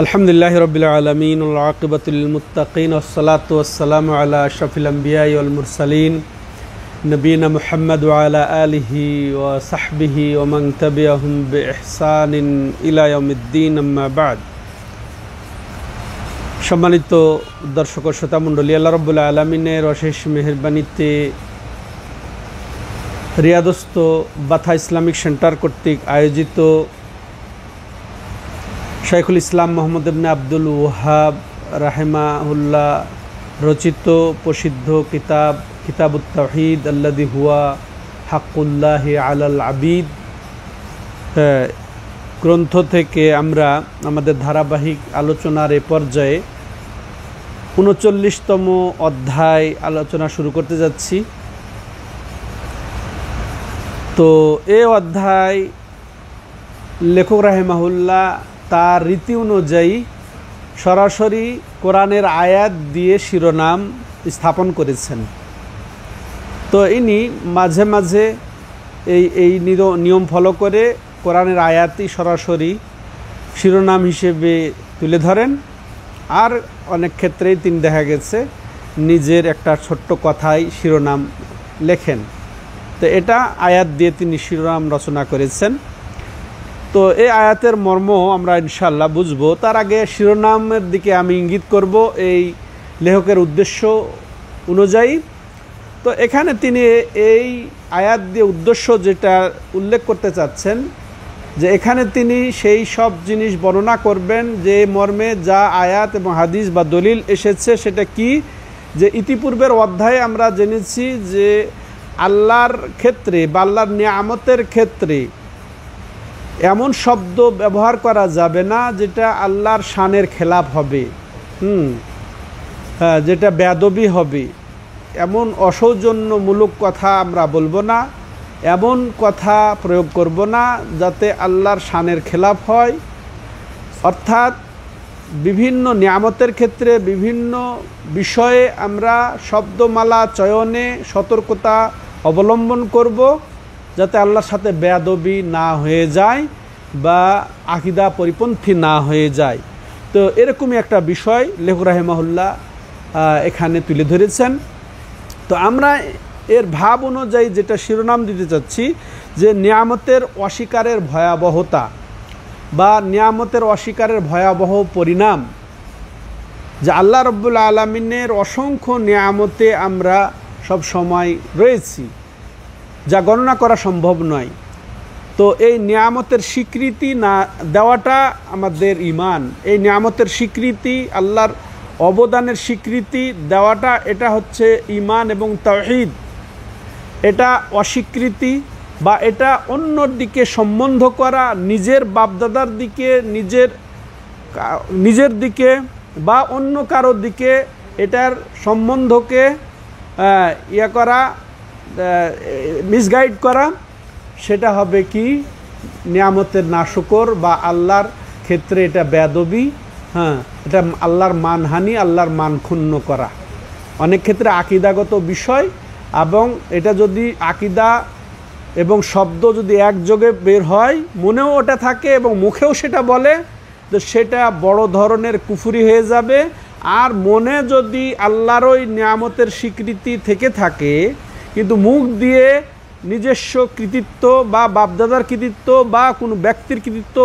আলহামদুলিল্লাহি রাব্বিল আলামিন ওয়াল আকিবাতু লিল মুত্তাকিন ওয়াসসালাতু ওয়াসসালামু আলা আশরাফিল আমবিয়া ওয়াল মুরসালিন নবিয়িনা মুহাম্মদ ওয়া আলা আলিহি ওয়া সাহবিহি ওয়া মান তাবিআহুম বিইহসানিন ইলা ইয়াউমিদ্দিন আম্মা বা'দ। সম্মানিত দর্শক ও শ্রোতা মণ্ডলী, আল্লাহ রাব্বুল আলামিনের অশেষ মেহেরবানিতে রিয়াদস্থ বাথা ইসলামিক সেন্টার কর্তৃক আয়োজিত শাইখুল ইসলাম মোহাম্মদ ইবনে আব্দুল ওয়াহাব রাহিমাহুল্লাহ রচিত প্রসিদ্ধ কিতাবুত তাওহীদ আল্লাযী হুয়া হাক্কুল্লাহি আলাল আবিদ গ্রন্থ থেকে আমরা আমাদের ধারাবাহিক আলোচনার এ পর্যায়ে ৩৯তম অধ্যায় আলোচনা শুরু করতে যাচ্ছি। তো এই অধ্যায় লেখক রাহিমাহুল্লাহ তার রীতি অনুযায়ী সরাসরি কোরআনের আয়াত দিয়ে শিরোনাম স্থাপন করেছেন। তো ইনি মাঝে মাঝে এই নিয়ম ফলো করে কোরআনের আয়াতই সরাসরি শিরোনাম হিসেবে তুলে ধরেন, আর অনেক ক্ষেত্রেই তিনি দেখা গেছে নিজের একটা ছোট্ট কথাই শিরোনাম লেখেন। তো এটা আয়াত দিয়ে তিনি শিরোনাম রচনা করেছেন। তো এই আয়াতের মর্ম আমরা ইনশাআল্লাহ বুঝব। তার আগে শিরোনামের দিকে আমি ইঙ্গিত করব এই লেখকের উদ্দেশ্য অনুযায়ী। তো এখানে তিনি এই আয়াত দিয়ে উদ্দেশ্য যেটা উল্লেখ করতে চাচ্ছেন, যে এখানে তিনি সেই সব জিনিস বর্ণনা করবেন যে মর্মে যা আয়াত এবং হাদিস বা দলিল এসেছে সেটা কি, যে ইতিপূর্বের অধ্যায়ে আমরা জেনেছি যে আল্লাহর ক্ষেত্রে বা আল্লাহর নিয়ামতের ক্ষেত্রে এমন শব্দ ব্যবহার করা যাবে না যেটা আল্লাহর শানের খেলাফ হবে, যেটা বেয়াদবি হবে। এমন অসৌজন্যমূলক কথা আমরা বলবো না, এমন কথা প্রয়োগ করব না যাতে আল্লাহর শানের খেলাফ হয়। অর্থাৎ বিভিন্ন নিয়ামতের ক্ষেত্রে বিভিন্ন বিষয়ে আমরা শব্দমালা চয়নে সতর্কতা অবলম্বন করব যাতে আল্লাহর সাথে বেয়াদবি না হয়ে যায় বা আকীদা পরিপন্থী না হয়ে যায়। তো এরকমই একটা বিষয় লেখক রাহিমাহুল্লাহ এখানে তুলে ধরেছেন। তো আমরা এর ভাব অনুযায়ী যেটা শিরোনাম দিতে চাচ্ছি, যে নিয়ামতের অস্বীকারের ভয়াবহতা বা নিয়ামতের অস্বীকারের ভয়াবহ পরিণাম, যে আল্লাহ রাব্বুল আলামিনের অসংখ্য নিয়ামতে আমরা সব সময় রয়েছি যা গণনা করা সম্ভব নয়। তো এই নিয়ামতের স্বীকৃতি না দেওয়াটা আমাদের ঈমান, এই নিয়ামতের স্বীকৃতি আল্লাহর অবদানের স্বীকৃতি দেওয়াটা এটা হচ্ছে ঈমান এবং তাওহীদ। এটা অস্বীকৃতি বা এটা অন্যর দিকে সম্বন্ধ করা, নিজের বাপদাদার দিকে নিজের দিকে বা অন্য কারোর দিকে এটার সম্বন্ধকে করা, মিসগাইড করা, সেটা হবে কি নিয়ামতের নাশুকর বা আল্লাহর ক্ষেত্রে এটা বেয়াদবি। এটা আল্লাহর মানহানি, আল্লাহর মান ক্ষুণ্ণ করা। অনেক ক্ষেত্রে আকীদাগত বিষয়, এবং এটা যদি আকীদা এবং শব্দ যদি একযোগে বের হয়, মনেও ওটা থাকে এবং মুখেও সেটা বলে, তো সেটা বড় ধরনের কুফরি হয়ে যাবে। আর মনে যদি আল্লাহর ওই নিয়ামতের স্বীকৃতি থেকে থাকে কিন্তু মুখ দিয়ে নিজস্ব কৃতিত্ব বা বাপদাদার কৃতিত্ব বা কোনো ব্যক্তির কৃতিত্ব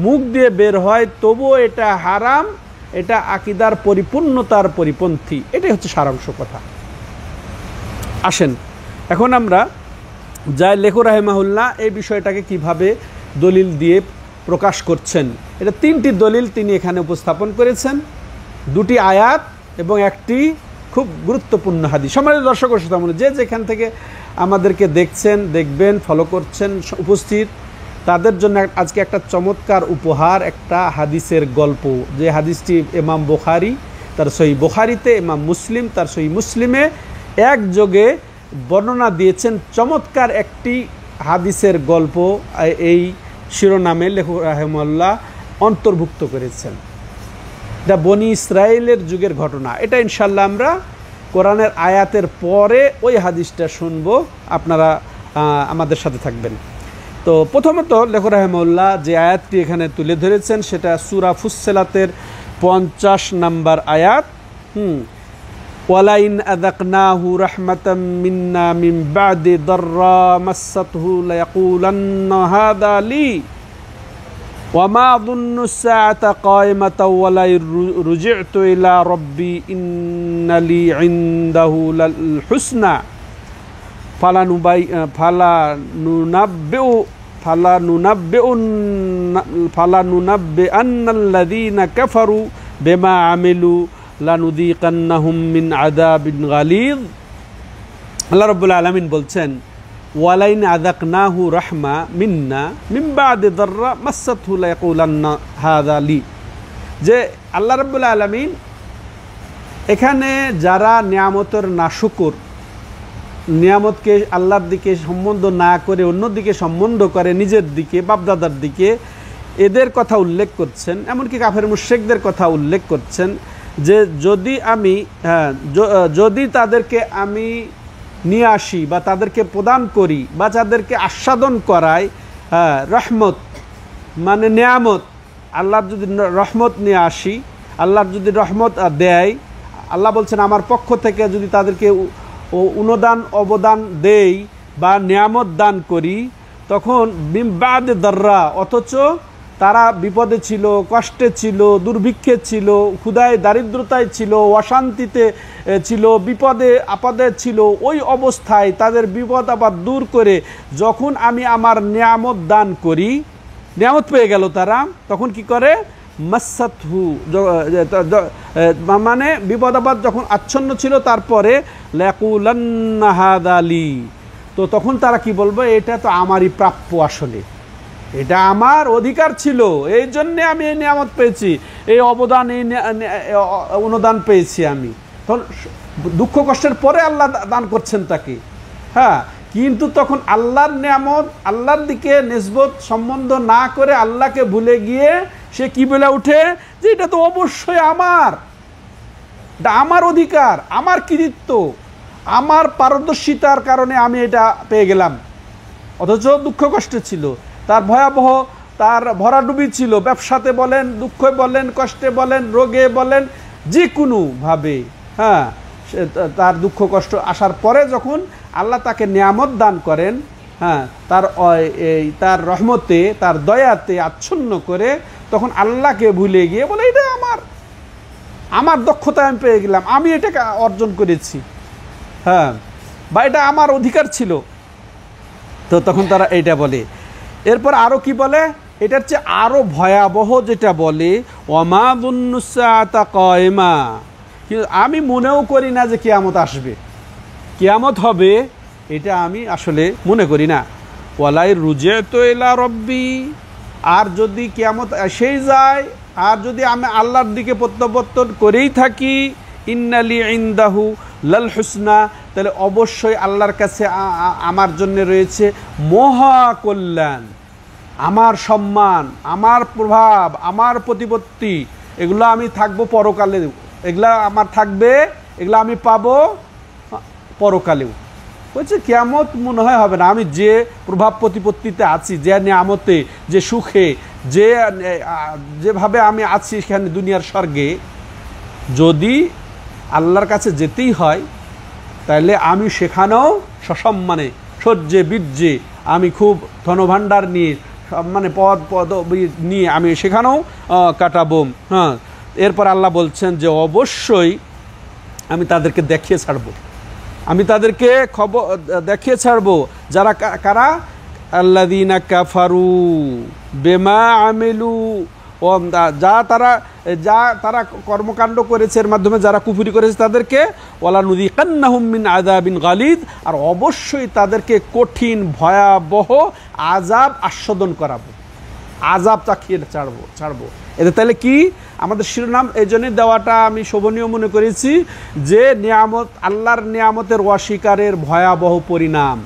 মুখ দিয়ে বের হয়, তবুও এটা হারাম, এটা আকীদার পরিপূর্ণতার পরিপন্থী। এটাই হচ্ছে সারাংশ কথা। আসেন এখন আমরা যাই লেখক রাহিমাহুল্লাহ এই বিষয়টাকে কিভাবে দলিল দিয়ে প্রকাশ করছেন। এটা 3টি দলিল তিনি এখানে উপস্থাপন করেছেন, 2টি আয়াত এবং একটি খুব গুরুত্বপূর্ণ হাদিস। সম্মানিত দর্শক ও শ্রোতা, যে যেখান থেকে আমাদেরকে দেখছেন, দেখবেন, ফলো করছেন উপস্থিত, তাদের জন্য আজকে একটা চমৎকার উপহার, একটা হাদিসের গল্প। যে হাদিসটি ইমাম বুখারী তার সহিহ বুখারীতে, ইমাম মুসলিম তার সহিহ মুসলিমে একযোগে বর্ণনা দিয়েছেন। চমৎকার একটি হাদিসের গল্প এই শিরোনামে লেখক রাহিমাহুল্লাহ অন্তর্ভুক্ত করেছেন। এটা বনি ইসরায়েলের যুগের ঘটনা। এটা ইনশাল্লাহ আমরা কোরআনের আয়াতের পরে ওই হাদিসটা শুনব, আপনারা আমাদের সাথে থাকবেন। তো প্রথমত লেখক রাহিমাহুল্লাহ যে আয়াতটি এখানে তুলে ধরেছেন সেটা সূরা ফুসসিলাতের 50 নম্বর আয়াত। ওয়ালাইন আযাকনাহু রাহমাতাম মিন্না মিন বা'দি দাররা মাসাতহু লায়াকুলান্না হাযা লি ওয়া মা আযুন্নু আস-সাআতা কায়মাতাও ওয়া লা রুজি'তু ইলা রাব্বি ইন্না লি ইনদাহু লাল হুসনা ফালানুনাব্বিউন্নাল্লাযীনা কাফারু বিমা আমিলু লানুযীকান্নাহুম মিন আযাবিন গালিয। আল্লাহ রাব্বুল আলামিন বলছেন ওয়ালাইন আযাকনাহু রাহমা মিন্না মিন বা'দি দাররা মাসাতহু লায়াকুলান্না হাযা লি, যে আল্লাহ রাব্বুল আলামিন এখানে যারা নিয়ামতের নাশুকর, নিয়ামতকে আল্লাহর দিকে সম্বন্ধ না করে অন্যদিকে সম্বন্ধ করে নিজের দিকে বাপদাদার দিকে, এদের কথা উল্লেখ করছেন, এমনকি কাফের মুশরিকদের কথা উল্লেখ করছেন যে যদি তাদেরকে আমি নিয়ে আসি বা তাদেরকে প্রদান করি বা তাদেরকে আস্বাদন করাই রহমত মানে নিয়ামত, আল্লাহর যদি রহমত নিয়ে আসি, আল্লাহর যদি রহমত দেয়, আল্লাহ বলছেন আমার পক্ষ থেকে যদি তাদেরকে অনুদান অবদান দেই বা নিয়ামত দান করি, তখন বিম্বাদে দাররা, অথচ তারা বিপদে ছিল, কষ্টে ছিল, দুর্ভিক্ষে ছিল, ক্ষুধায় দারিদ্রতায় ছিল, অশান্তিতে ছিল, বিপদে আপদে ছিল, ওই অবস্থায় তাদের বিপদ আপদ দূর করে যখন আমি আমার নিয়ামত দান করি, নিয়ামত পেয়ে গেল তারা, তখন কি করে মাসাতহু, মানে বিপদ আপদ যখন আচ্ছন্ন ছিল, তারপরে লায়াকুলান্না হাযা লি, তো তখন তারা কি বলবে, এটা তো আমারই প্রাপ্য, আসলে এটা আমার অধিকার ছিল, এই জন্যে আমি এই নিয়ামত পেয়েছি, এই অবদান, এই অনুদান পেয়েছি আমি। তখন দুঃখ কষ্টের পরে আল্লাহ দান করছেন তাকে, হ্যাঁ, কিন্তু তখন আল্লাহর নিয়ামত আল্লাহর দিকে নিসবত সম্বন্ধ না করে আল্লাহকে ভুলে গিয়ে সে কি বলে উঠে যে এটা তো অবশ্যই আমার, এটা আমার অধিকার, আমার কৃতিত্ব, আমার পারদর্শিতার কারণে আমি এটা পেয়ে গেলাম। অথচ দুঃখ কষ্টে ছিল, তার ভয়াবহ, তার ভরাডুবি ছিল, ব্যবসাতে বলেন, দুঃখে বলেন, কষ্টে বলেন, রোগে বলেন, যে কোনোভাবে, হ্যাঁ, তার দুঃখ কষ্ট আসার পরে যখন আল্লাহ তাকে নিয়ামত দান করেন, হ্যাঁ, তার রহমতে, তার দয়াতে আচ্ছন্ন করে, তখন আল্লাহকে ভুলে গিয়ে বলে এটা আমার দক্ষতা আমি পেয়ে গেলাম, আমি এটাকে অর্জন করেছি, হ্যাঁ, বা এটা আমার অধিকার ছিল, তো তখন তারা এইটা বলে। এরপর আরও কি বলে, এটার চেয়ে আরও ভয়াবহ যেটা বলে ওয়ামা যুন্নুস সাআতা কায়মা, কিন্তু আমি মনেও করি না যে কিয়ামত আসবে, কিয়ামত হবে, এটা আমি আসলে মনে করি না। ওয়ালাই রুজি'তু ইলা রাব্বি, আর যদি কিয়ামত এসেই যায়, আর যদি আমি আল্লাহর দিকে প্রত্যাবর্তন করেই থাকি, ইন্নালি ইনদাহু লাল হুসনা, তাহলে অবশ্যই আল্লাহর কাছে আমার জন্য রয়েছে মহা কল্যাণ, আমার সম্মান, আমার প্রভাব, আমার প্রতিপত্তি, এগুলো আমি থাকবো পরকালে, এগুলা আমার থাকবে, এগুলো আমি পাবো পরকালেও। বলছে কিয়ামত মনে হয় হবে না, আমি যে প্রভাব প্রতিপত্তিতে আছি, যে নিয়ামতে, যে সুখে, যেভাবে আমি আছি সেখানে দুনিয়ার স্বর্গে, যদি আল্লাহর কাছে যেতেই হয়, তাহলে আমি সেখানেও সসম্মানে সহ্যে বীর্যে আমি খুব ধনভাণ্ডার নিয়ে, মানে পদ নিয়ে আমি সেখানেও কাটাবো, হ্যাঁ। এরপর আল্লাহ বলছেন যে অবশ্যই আমি তাদেরকে দেখিয়ে ছাড়বো, আমি তাদেরকে খবর দেখিয়ে ছাড়বো, যারা কারা, আল্লাযীনা কাফারু বিমা আমিলু, ও যা তারা কর্মকাণ্ড করেছে, এর মাধ্যমে যারা কুফরি করেছে তাদেরকে, ওয়ালা নুযীকান্নাহুম মিন আযাবিন গালিদ, আর অবশ্যই তাদেরকে কঠিন ভয়াবহ আযাব আস্বাদন করাবো, আযাব চাখিয়ে ছাড়বো। এতে তাহলে কি আমাদের শিরোনাম এই জন্যই দেওয়াটা আমি শোভনীয় মনে করেছি, যে নিয়ামত, আল্লাহর নিয়ামতের অস্বীকারের ভয়াবহ পরিণাম।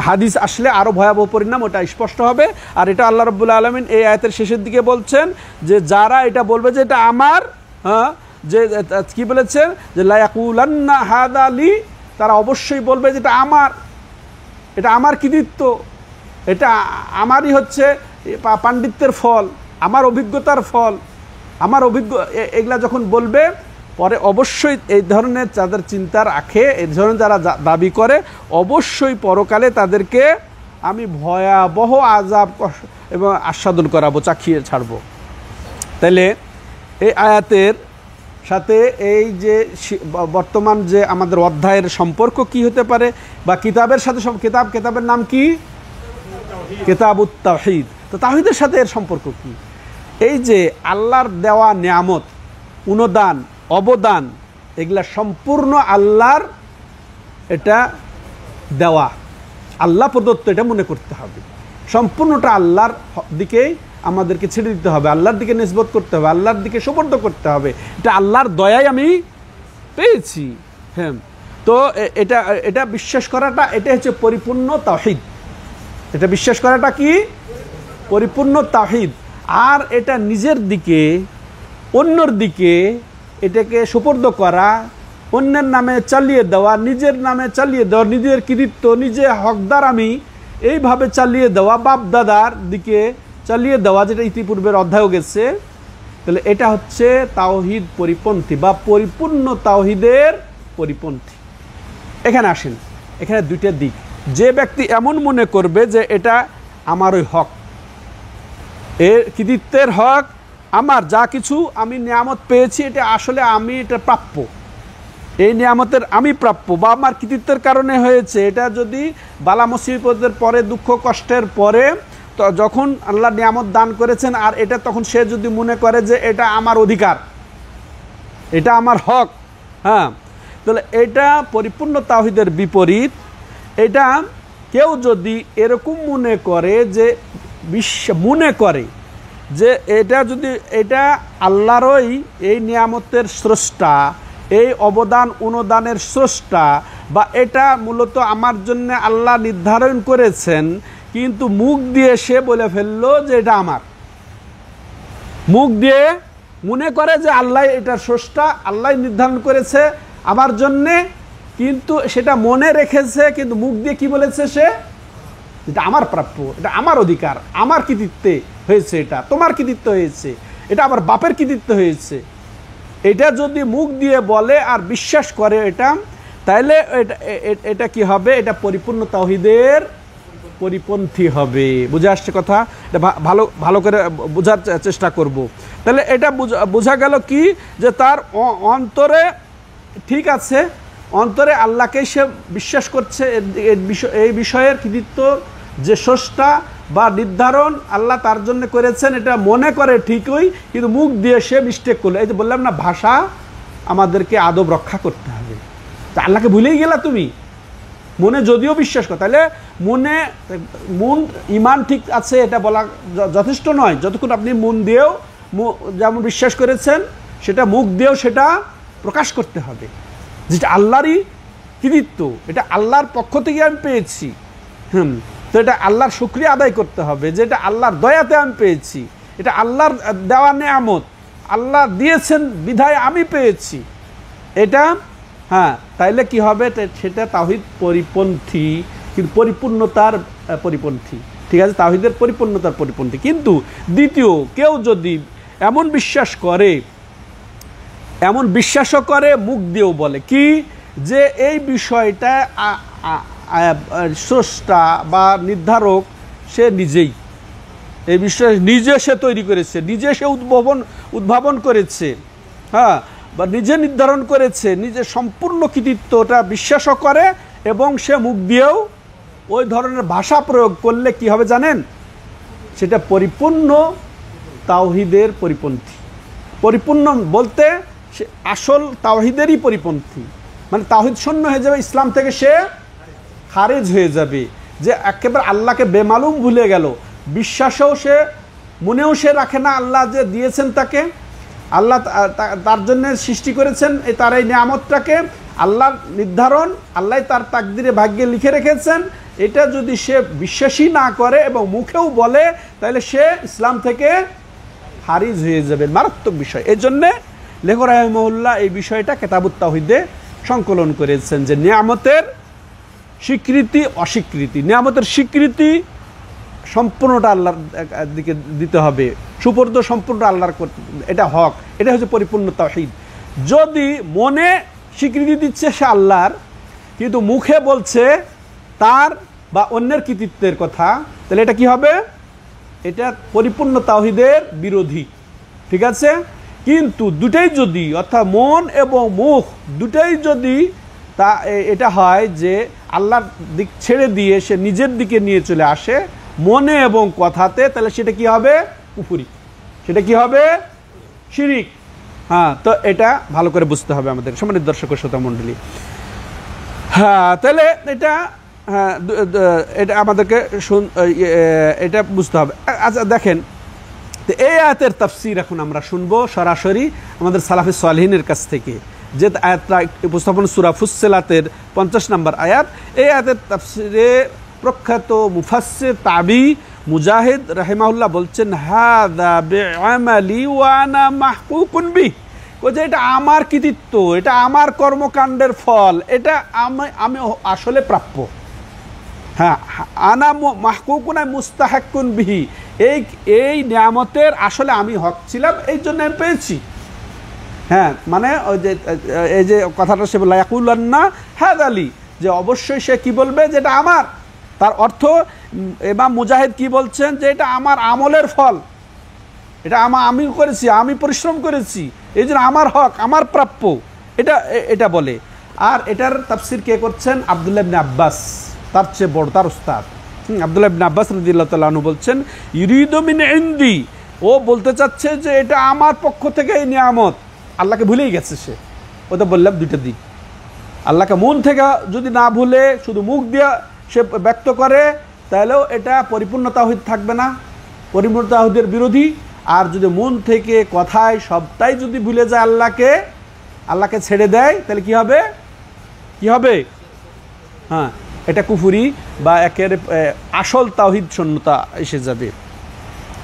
হাদিস আসলে আরও ভয়াবহ পরিণাম ওটা স্পষ্ট হবে। আর এটা আল্লাহ রাব্বুল আলামিন এই আয়াতের শেষের দিকে বলছেন যে যারা এটা বলবে যে এটা আমার, হ্যাঁ, যে কি বলেছেন যে লায়াকুলান্না হাযা লি, তারা অবশ্যই বলবে যে এটা আমার, এটা আমার কৃতিত্ব, এটা আমারই হচ্ছে পাণ্ডিত্যের ফল, আমার অভিজ্ঞতার ফল, আমার এগুলা যখন বলবে পরে অবশ্যই এই ধরনের যাদের চিন্তা রাখে, এই ধরনের যারা দাবি করে, অবশ্যই পরকালে তাদেরকে আমি ভয়াবহ আযাব এবং আস্বাদন করাবো, চাখিয়ে ছাড়বো। তাহলে এই আয়াতের সাথে এই যে বর্তমান যে আমাদের অধ্যায়ের সম্পর্ক কি হতে পারে, বা কিতাবের সাথে কিতাবের নাম কি? কিতাবুত তাওহীদ। তো তাওহীদের সাথে এর সম্পর্ক কি? এই যে আল্লাহর দেওয়া নিয়ামত, অনুদান, অবদান, এগুলা সম্পূর্ণ আল্লাহর, এটা দেওয়া আল্লাহ প্রদত্ত, এটা মনে করতে হবে। সম্পূর্ণটা আল্লাহর দিকেই আমাদেরকে ছেড়ে দিতে হবে, আল্লাহর দিকে নিসবত করতে হবে, আল্লাহর দিকে সুপর্দ করতে হবে। এটা আল্লাহর দয়ায় আমি পেয়েছি। হ্যাঁ, তো এটা বিশ্বাস করাটা, এটা হচ্ছে পরিপূর্ণ তাওহীদ। এটা বিশ্বাস করাটা কি? পরিপূর্ণ তাওহীদ। আর এটা নিজের দিকে, অন্যর দিকে এটাকে সুপর্দ করা, অন্যের নামে চালিয়ে দেওয়া, নিজের নামে চালিয়ে দেওয়া, নিজের কৃতিত্ব, নিজে হকদার আমি, এইভাবে চালিয়ে দেওয়া, বাপ দাদার দিকে চালিয়ে দেওয়া, যেটা ইতিপূর্বের অধ্যায়ও গেছে। তাহলে এটা হচ্ছে তাওহীদ পরিপন্থী বা পরিপূর্ণ তাওহীদের পরিপন্থী। এখানে আসেন, এখানে দুইটা দিক। যে ব্যক্তি এমন মনে করবে যে এটা আমারই হক, এর কৃতিত্বের হক আমার, যা কিছু আমি নিয়ামত পেয়েছি এটা আসলে আমি এটা প্রাপ্য, এই নিয়ামতের আমি প্রাপ্য বা আমার কৃতিত্বের কারণে হয়েছে, এটা যদি বালা মুসিবতের পরে, দুঃখ কষ্টের পরে, তো যখন আল্লাহ নিয়ামত দান করেছেন, আর এটা তখন সে যদি মনে করে যে এটা আমার অধিকার, এটা আমার হক, হ্যাঁ, তাহলে এটা পরিপূর্ণ তাওহীদের বিপরীত। এটা কেউ যদি এরকম মনে করে যে মনে করে যে এটা যদি এটা আল্লাহরই এই নিয়ামতের স্রষ্টা, এই অবদান অনুদানের স্রষ্টা, বা এটা মূলত আমার জন্য আল্লাহ নির্ধারণ করেছেন, কিন্তু মুখ দিয়ে সে বলে ফেললো যে এটা আমার, মুখ দিয়ে মনে করে যে আল্লাহ এটার স্রষ্টা, আল্লাহ নির্ধারণ করেছে আমার জন্যে, কিন্তু সেটা মনে রেখেছে, কিন্তু মুখ দিয়ে কি বলেছে সে? এটা আমার প্রাপ্য, এটা আমার অধিকার, আমার কৃতিত্বে হয়েছে, এটা তোমার কৃতিত্ব হয়েছে, এটা আমার বাপের কৃতিত্ব হয়েছে। এটা যদি মুখ দিয়ে বলে আর বিশ্বাস করে এটা, তাহলে এটা কি হবে? এটা পরিপূর্ণ তাওহীদের পরিপন্থী হবে। বুঝে আসছে কথা? এটা ভালো করে বোঝার চেষ্টা করব। তাহলে এটা বোঝা গেল কি, যে তার অন্তরে ঠিক আছে, অন্তরে আল্লাহকে সে বিশ্বাস করছে, এই বিষয়ের কৃতিত্ব যে স্রষ্টা বা নির্ধারণ আল্লাহ তার জন্য করেছেন, এটা মনে করে ঠিকই, কিন্তু মুখ দিয়ে সে মিস্টেক করলো। এই যে বললাম না, ভাষা আমাদেরকে আদব রক্ষা করতে হবে। তা আল্লাহকে ভুলেই গেলা তুমি, মনে যদিও বিশ্বাস করো, তাহলে মন ইমান ঠিক আছে এটা বলা যথেষ্ট নয়। যতক্ষণ আপনি মন দিয়েও যেমন বিশ্বাস করেছেন, সেটা মুখ দিয়েও সেটা প্রকাশ করতে হবে, যেটা আল্লাহরই কৃতিত্ব, এটা আল্লাহর পক্ষ থেকে আমি পেয়েছি। তো এটা আল্লাহর শুকরিয়া আদায় করতে হবে, যেটা আল্লাহর দয়াতে আমি পেয়েছি, এটা আল্লাহর দেওয়া নেয়ামত, আল্লাহ দিয়েছেন বিধায় আমি পেয়েছি এটা। হ্যাঁ, তাইলে কি হবে? সেটা তাওহীদ পরিপন্থী, কিন্তু পরিপূর্ণতার পরিপন্থী। ঠিক আছে, তাওহীদের পরিপূর্ণতার পরিপন্থী। কিন্তু দ্বিতীয় কেউ যদি এমন বিশ্বাস করে, এমন বিশ্বাসও করে, মুখ দিয়েও বলে কি, যে এই বিষয়টা স্রষ্টা বা নির্ধারক সে নিজেই, এই বিষয় নিজে সে তৈরি করেছে, নিজে সে উদ্ভাবন করেছে, হ্যাঁ, বা নিজে নির্ধারণ করেছে, নিজে সম্পূর্ণ কৃতিত্বটা বিশ্বাসও করে, এবং সে মুখ দিয়েও ওই ধরনের ভাষা প্রয়োগ করলে কি হবে জানেন? সেটা পরিপূর্ণ তাওহীদের পরিপন্থী। পরিপূর্ণ বলতে সে আসল তাওহীদেরই পরিপন্থী, মানে তাওহীদ শূন্য হয়ে যাবে, ইসলাম থেকে সে খারিজ হয়ে যাবে। যে একেবারে আল্লাহকে বেমালুম ভুলে গেল, বিশ্বাসেও সে, মনেও সে রাখে না আল্লাহ যে দিয়েছেন তাকে, আল্লাহ তার জন্য সৃষ্টি করেছেন তার এই নিয়ামতটাকে, আল্লাহর নির্ধারণ, আল্লাহ তার তাকদিরে ভাগ্যে লিখে রেখেছেন, এটা যদি সে বিশ্বাসই না করে এবং মুখেও বলে, তাহলে সে ইসলাম থেকে খারিজ হয়ে যাবে। মারাত্মক বিষয়। এই জন্যে লেখক রাহিমাহুল্লাহ এই বিষয়টা কিতাবুত তাওহীদে সংকলন করেছেন, যে নিয়ামতের স্বীকৃতি অস্বীকৃতি, নিয়ামতের স্বীকৃতি সম্পূর্ণটা আল্লাহর দিকে দিতে হবে, সুপর্দ সম্পূর্ণ আল্লাহর করতে, এটা হক, এটা হচ্ছে পরিপূর্ণ তাওহীদ। যদি মনে স্বীকৃতি দিচ্ছে সে আল্লাহর, কিন্তু মুখে বলছে তার বা অন্যের কৃতিত্বের কথা, তাহলে এটা কি হবে? এটা পরিপূর্ণ তাওহীদের বিরোধী, ঠিক আছে? কিন্তু দুটাই যদি, অর্থাৎ মন এবং মুখ দুটাই যদি তা এটা হয় যে আল্লাহর দিক ছেড়ে দিয়ে সে নিজের দিকে নিয়ে চলে আসে মনে এবং কথাতে, তাহলে সেটা কি হবে? কুফরি, সেটা কি হবে? শিরিক। হ্যাঁ, তো এটা ভালো করে বুঝতে হবে আমাদের সম্মানিত দর্শক ও শ্রোতা মণ্ডলী। হ্যাঁ, তাহলে এটা, হ্যাঁ, এটা আমাদেরকে এটা বুঝতে হবে। আচ্ছা দেখেন, তো এই আয়াতের তাফসীর এখন আমরা শুনবো সরাসরি আমাদের সালাফে সালেহিনের কাছ থেকে, যে আয়াতটা উপস্থাপন সূরা ফুসসিলাতের 50 নম্বর আয়াত। এই আয়াতের তাফসীরে প্রখ্যাত মুফাসসির তাবি মুজাহিদ রাহিমাহুল্লাহ বলছেন, হাযা বিআমালি ওয়া আনা মাহকুকুন বিহি, যে এটা আমার কৃতিত্ব, এটা আমার কর্মকাণ্ডের ফল, এটা আমি আসলে প্রাপ্য। হ্যাঁ, আনা মাহকুকুন মুস্তাহিকুন বিহি, এই নিয়ামতের আসলে আমি হক ছিলাম, এই জন্য আমি পেয়েছি। হ্যাঁ, মানে ওই যে এই যে কথাটা সে বলে ইয়াকুলান্না হাযা লি, যে অবশ্যই সে কি বলবে যে এটা আমার। তার অর্থ ইমাম মুজাহিদ কি বলছেন, যে এটা আমার আমলের ফল, এটা আমি করেছি, আমি পরিশ্রম করেছি, এই জন্য আমার হক, আমার প্রাপ্য, এটা বলে। আর এটার তাফসীর কে করছেন? আব্দুল্লাহ ইবনে আব্বাস, তার চেয়ে বড়, তার উস্তাদ আব্দুল্লাহ ইবনে আব্বাস রাদিয়াল্লাহু তাআলা আনহু বলছেন, ইউরিদু মিন ইনদি, ও বলতে চাচ্ছে যে এটা আমার পক্ষ থেকে এই নিয়ামত। আল্লাহকে ভুলেই গেছে সে। ও তো বললাম দুইটা দিক, আল্লাহকে মন থেকে যদি না ভুলে শুধু মুখ দিয়ে সে ব্যক্ত করে, তাহলেও এটা পরিপূর্ণ তাওহীদ থাকবে না, পরিপূর্ণ তাওহীদের বিরোধী। আর যদি মন থেকে কথায় সবটাই যদি ভুলে যায় আল্লাহকে ছেড়ে দেয়, তাহলে কি হবে? কি হবে? হ্যাঁ, এটা কুফরি বা একেবারে আসল তাওহীদ শূন্যতা এসে যাবে।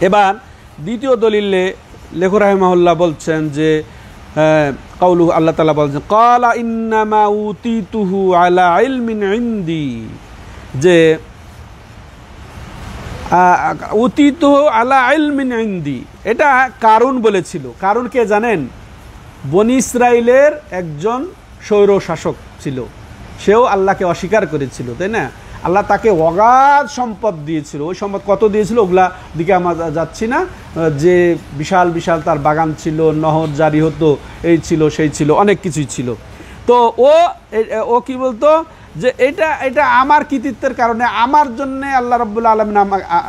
এবার দ্বিতীয় দলিলে লেখক রাহিমাহুল্লাহ বলছেন যে কাউলু, আল্লাহ তাআলা বলছেন, ক্বালা ইন্নামা উতিতুহু আলা ইলমিন ইনদি, যে উতিতুহু আলা ইলমিন ইনদি, এটা কারুন বলেছিল। কারুন কে জানেন? বনি ইসরাইলের একজন স্বৈর শাসক ছিল, সেও আল্লাহকে অস্বীকার করেছিল, তাই না? আল্লাহ তাকে অগাধ সম্পদ দিয়েছিল। ওই সম্পদ কত দিয়েছিল ওগুলা দিকে আমরা যাচ্ছি না, যে বিশাল বিশাল তার বাগান ছিল, নহর জারি হতো, এই ছিল সেই ছিল, অনেক কিছুই ছিল। তো ও কি বলতো, যে এটা আমার কৃতিত্বের কারণে, আমার জন্যে আল্লাহ রাব্বুল আলামিন,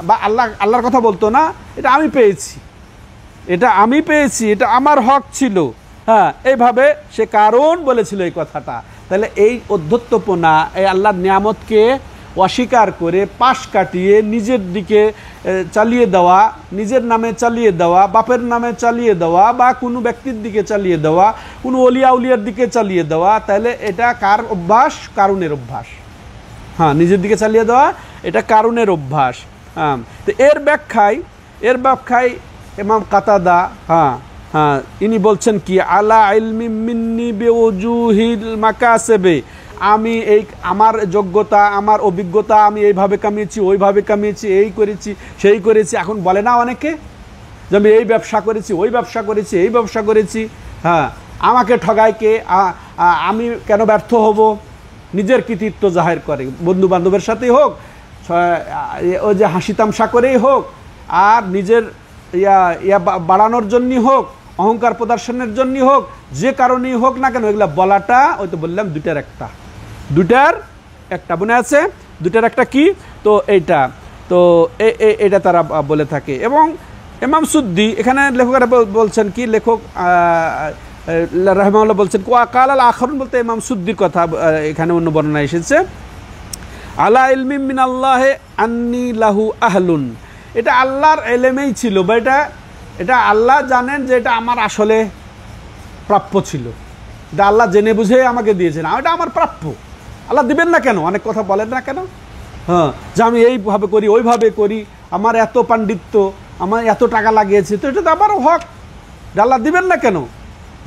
বা আল্লাহর কথা বলতো না, এটা আমি পেয়েছি, এটা আমার হক ছিল। হ্যাঁ, এইভাবে সে কারণ বলেছিল এই কথাটা। তাহলে এই অধ্যত্বপনা, এই আল্লাহর নিয়ামতকে অস্বীকার করে পাশ কাটিয়ে নিজের দিকে চালিয়ে দেওয়া, নিজের নামে চালিয়ে দেওয়া, বাপের নামে চালিয়ে দেওয়া, বা কোনো ব্যক্তির দিকে চালিয়ে দেওয়া, কোনো অলিয়া উলিয়ার দিকে চালিয়ে দেওয়া, তাহলে এটা কার অভ্যাস? কারুনের অভ্যাস। হ্যাঁ, নিজের দিকে চালিয়ে দেওয়া এটা কারুনের অভ্যাস। হ্যাঁ, তো এর ব্যাখ্যায় ইমাম কাতাদা, হ্যাঁ, ইনি বলছেন কি, আলা ইলমি মিন্নি বিউজুহিল মাকাসিবে, আমি এই আমার যোগ্যতা, আমার অভিজ্ঞতা, আমি এইভাবে কামিয়েছি, ওইভাবে কামিয়েছি, এই করেছি, সেই করেছি। এখন বলে না অনেকে যে আমি এই ব্যবসা করেছি, ওই ব্যবসা করেছি, এই ব্যবসা করেছি। হ্যাঁ, আমাকে ঠগায় কে? আমি কেন ব্যর্থ হব? নিজের কৃতিত্ব জাহির করে, বন্ধু বান্ধবের সাথেই হোক, ওই যে হাসি তামসা করেই হোক, আর নিজের ইয়া বাড়ানোর জন্যই হোক, অহংকার প্রদর্শনের জন্যই হোক, যে কারণেই হোক না কেন, এগুলা বলাটা, ওই তো বললাম দুইটার একটা মনে আছে, দুইটার একটা কি, তো এটা তারা বলে থাকে। এবং ইমাম সুদ্দি, এখানে লেখকেরা বলছেন কি, লেখক রাহিমাহুল্লাহ বলছেন, কালাল আখরুন বলতে ইমাম সুদ্দির কথা এখানে অন্য বর্ণনা এসেছে, আলা ইলমি মিনাল্লাহি আন্নী লাহু আহলুন, এটা আল্লাহর এলেমেই ছিল, বা এটা আল্লাহ জানেন যে এটা আমার আসলে প্রাপ্য ছিল, এটা আল্লাহ জেনে বুঝে আমাকে দিয়েছেন, এটা আমার প্রাপ্য। আল্লাহ দিবেন না কেন? অনেক কথা বলেন না কেন? হ্যাঁ, যে আমি এইভাবে করি, ওইভাবে করি, আমার এত পাণ্ডিত্য, আমার এত টাকা লাগিয়েছে, তো এটা তো আমারও হক, আল্লাহ দিবেন না কেন?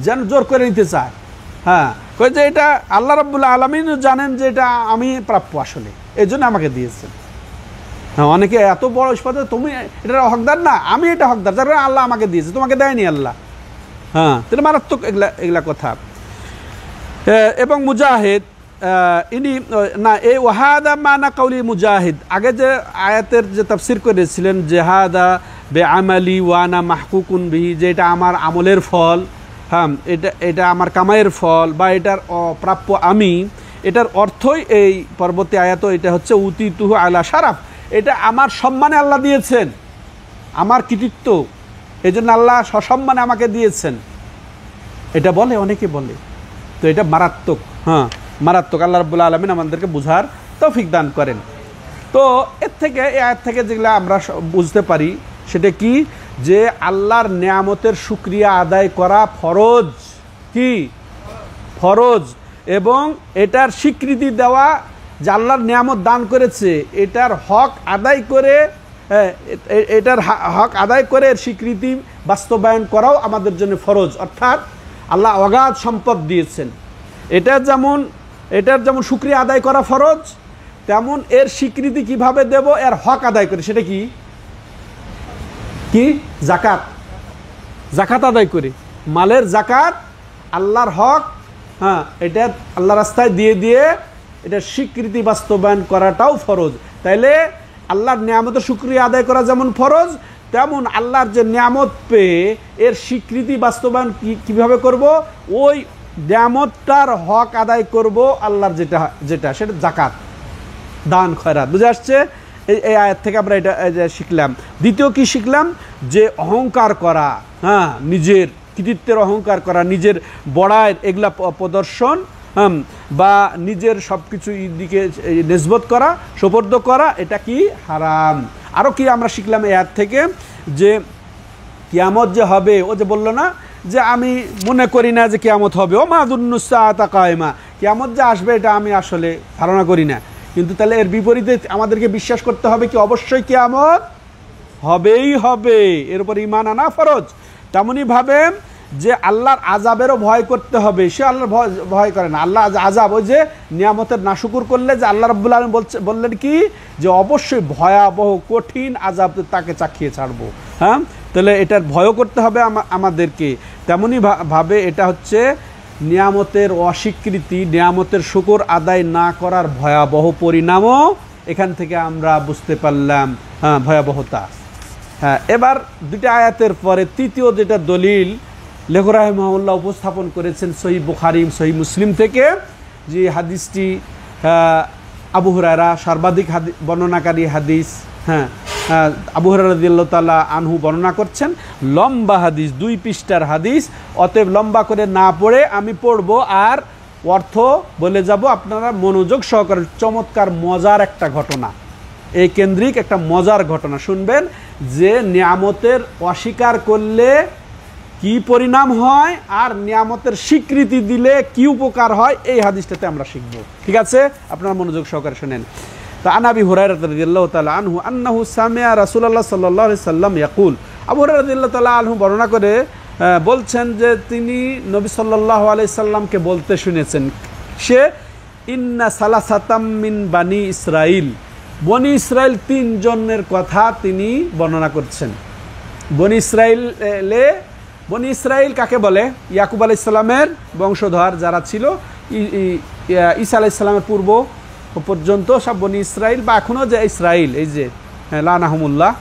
যেন জোর করে নিতে চায়। হ্যাঁ, কই যে এটা আল্লাহ রাব্বুল আলামিন জানেন যে এটা আমি প্রাপ্য আসলে, এই জন্য আমাকে দিয়েছেন। হ্যাঁ, অনেকে এত বড় ইস্পাত, তুমি এটার হকদার না, আমি এটা হকদার, যার আল্লাহ আমাকে দিয়েছে, তোমাকে দেয়নি আল্লাহ। হ্যাঁ, তাহলে মারাত্মক এগুলা কথা। এবং মুজাহিদ ইনি না, এই ওয়াহাদা মানা কাউলি মুজাহিদ, আগে যে আয়াতের যে তাফসির করেছিলেন জেহাদা বে আমালি ওয়ানা মাহকুকুন বিহি, যে এটা আমার আমলের ফল, হ্যাঁ এটা আমার কামাইয়ের ফল বা এটার প্রাপ্য আমি, এটার অর্থই এই পরবর্তী আয়াত, এটা হচ্ছে উতিতুহু আলা শারাফ, এটা আমার সম্মানে আল্লাহ দিয়েছেন, আমার কৃতিত্ব, এই জন্য আল্লাহ সসম্মানে আমাকে দিয়েছেন, এটা বলে, অনেকে বলে। তো এটা মারাত্মক, হ্যাঁ মারাত্মক। আল্লাহ রাব্বুল আলামিন আমাদেরকে বুঝার তৌফিক দান করেন। তো এর থেকে, এই আয়াত থেকে যেগুলো আমরা বুঝতে পারি সেটা কি, যে আল্লাহর নেয়ামতের শুকরিয়া আদায় করা ফরজ, কি ফরজ, এবং এটার স্বীকৃতি দেওয়া, যে আল্লাহর নেয়ামত দান করেছে এটার হক আদায় করে, এটার হক আদায় করে এর স্বীকৃতি বাস্তবায়ন করাও আমাদের জন্য ফরজ। অর্থাৎ আল্লাহ অগাধ সম্পদ দিয়েছেন, এটার যেমন শুকরিয়া আদায় করা ফরজ, তেমন এর স্বীকৃতি কিভাবে দেব, এর হক আদায় করে, সেটা কি জাকাত, জাকাত আদায় করে, মালের জাকাত, আল্লাহর হক, হ্যাঁ এটা আল্লাহ রাস্তায় দিয়ে এটার স্বীকৃতি বাস্তবায়ন করাটাও ফরজ। তাইলে আল্লাহর নিয়ামতের শুকরিয়া আদায় করা যেমন ফরজ, তেমন আল্লাহর যে নিয়ামত পেয়ে এর স্বীকৃতি বাস্তবায়ন কিভাবে করব, ওই নিয়ামতটার হক আদায় করব আল্লাহর যেটা সেটা জাকাত, দান খয়রাত। বুঝে আসছে? এই আয়াত থেকে আমরা এটা শিখলাম। দ্বিতীয় কি শিখলাম, যে অহংকার করা, হ্যাঁ নিজের কৃতিত্বের অহংকার করা, নিজের বড়াইয়ের এগুলা প্রদর্শন, বা নিজের সব কিছু দিকে নিসবত করা, সুপর্দ করা, এটা কি হারাম। আরও কি আমরা শিখলাম এই আয়াত থেকে, যে কিয়ামত যে হবে, ও যে বললো না যে আমি মনে করি না যে কিয়ামত হবে, ও মা দুন্নুসাআতা কায়েমা, কিয়ামত যে আসবে এটা আমি আসলে ধারণা করি না, কিন্তু তাহলে এর বিপরীতে আমাদেরকে বিশ্বাস করতে হবে কি অবশ্যই কিয়ামত হবেই হবে, এর উপর ঈমান আনা ফরজ। তেমনই ভাবে যে আল্লাহর আযাবেরও ভয় করতে হবে, সে আল্লাহর ভয় করে না, আল্লাহ আযাব, ওই যে নিয়ামতের নাশুকুর করলে যে আল্লাহ রাব্বুল আলামিন বললেন কি, যে অবশ্যই ভয়াবহ কঠিন আযাব তাকে চাখিয়ে ছাড়বো। হ্যাঁ, তাহলে এটার ভয়ও করতে হবে আমাদেরকে। তেমনই ভাবে এটা হচ্ছে নিয়ামতের অস্বীকৃতি, নিয়ামতের শুকর আদায় না করার ভয়াবহ পরিণামও এখান থেকে আমরা বুঝতে পারলাম, হ্যাঁ ভয়াবহতা। হ্যাঁ, এবার দুটা আয়াতের পরে তৃতীয় যেটা দলিল লেখক রাহিমাহুল্লাহ উপস্থাপন করেছেন সহিহ বুখারী সহিহ মুসলিম থেকে, যে হাদিসটি আবু হুরায়রা সর্বাধিক বর্ণনাকারী হাদিস। হ্যাঁ, আবু হুরায়রা রাদিয়াল্লাহু তাআলা আনহু বর্ণনা করছেন, লম্বা হাদিস, 2 পৃষ্ঠার হাদিস, অতএব লম্বা করে না পড়ে আমি পড়ব আর অর্থ বলে যাব, আপনারা মনোযোগ সহকারে। চমৎকার মজার একটা ঘটনা, এই কেন্দ্রিক একটা মজার ঘটনা শুনবেন, যে নিয়ামতের অস্বীকার করলে কি পরিণাম হয় আর নিয়ামতের স্বীকৃতি দিলে কি উপকার হয়, এই হাদিসটাতে আমরা শিখব। ঠিক আছে, আপনারা মনোযোগ সহকারে শুনেন। তো আন আবি হুরায়রা রাদিয়াল্লাহু তাআলা আনহু আন্নাহু সামিআ রাসূলুল্লাহ সাল্লাল্লাহু আলাইহি সাল্লাম ইয়াকুল, আবু হুরায়রা রাদিয়াল্লাহু তাআলা আনহু বর্ণনা করে বলছেন যে তিনি নবী সাল্লাল্লাহু আলাইহি সাল্লামকে বলতে শুনেছেন, সে ইন্না সালাসাতাম মিন বানি ইসরাইল, বনি ইসরাইল 3 জনের কথা তিনি বর্ণনা করছেন। বনি ইসরাইল কাকে বলে? ইয়াকুব আলাইহিস সালামের বংশধর যারা ছিল, ঈসা আলাইহিস সালামের পূর্ব পর্যন্ত সব বনি ইসরাইল, বা এখনও যে ইসরাইল, এই যে লানাহুমুল্লাহ,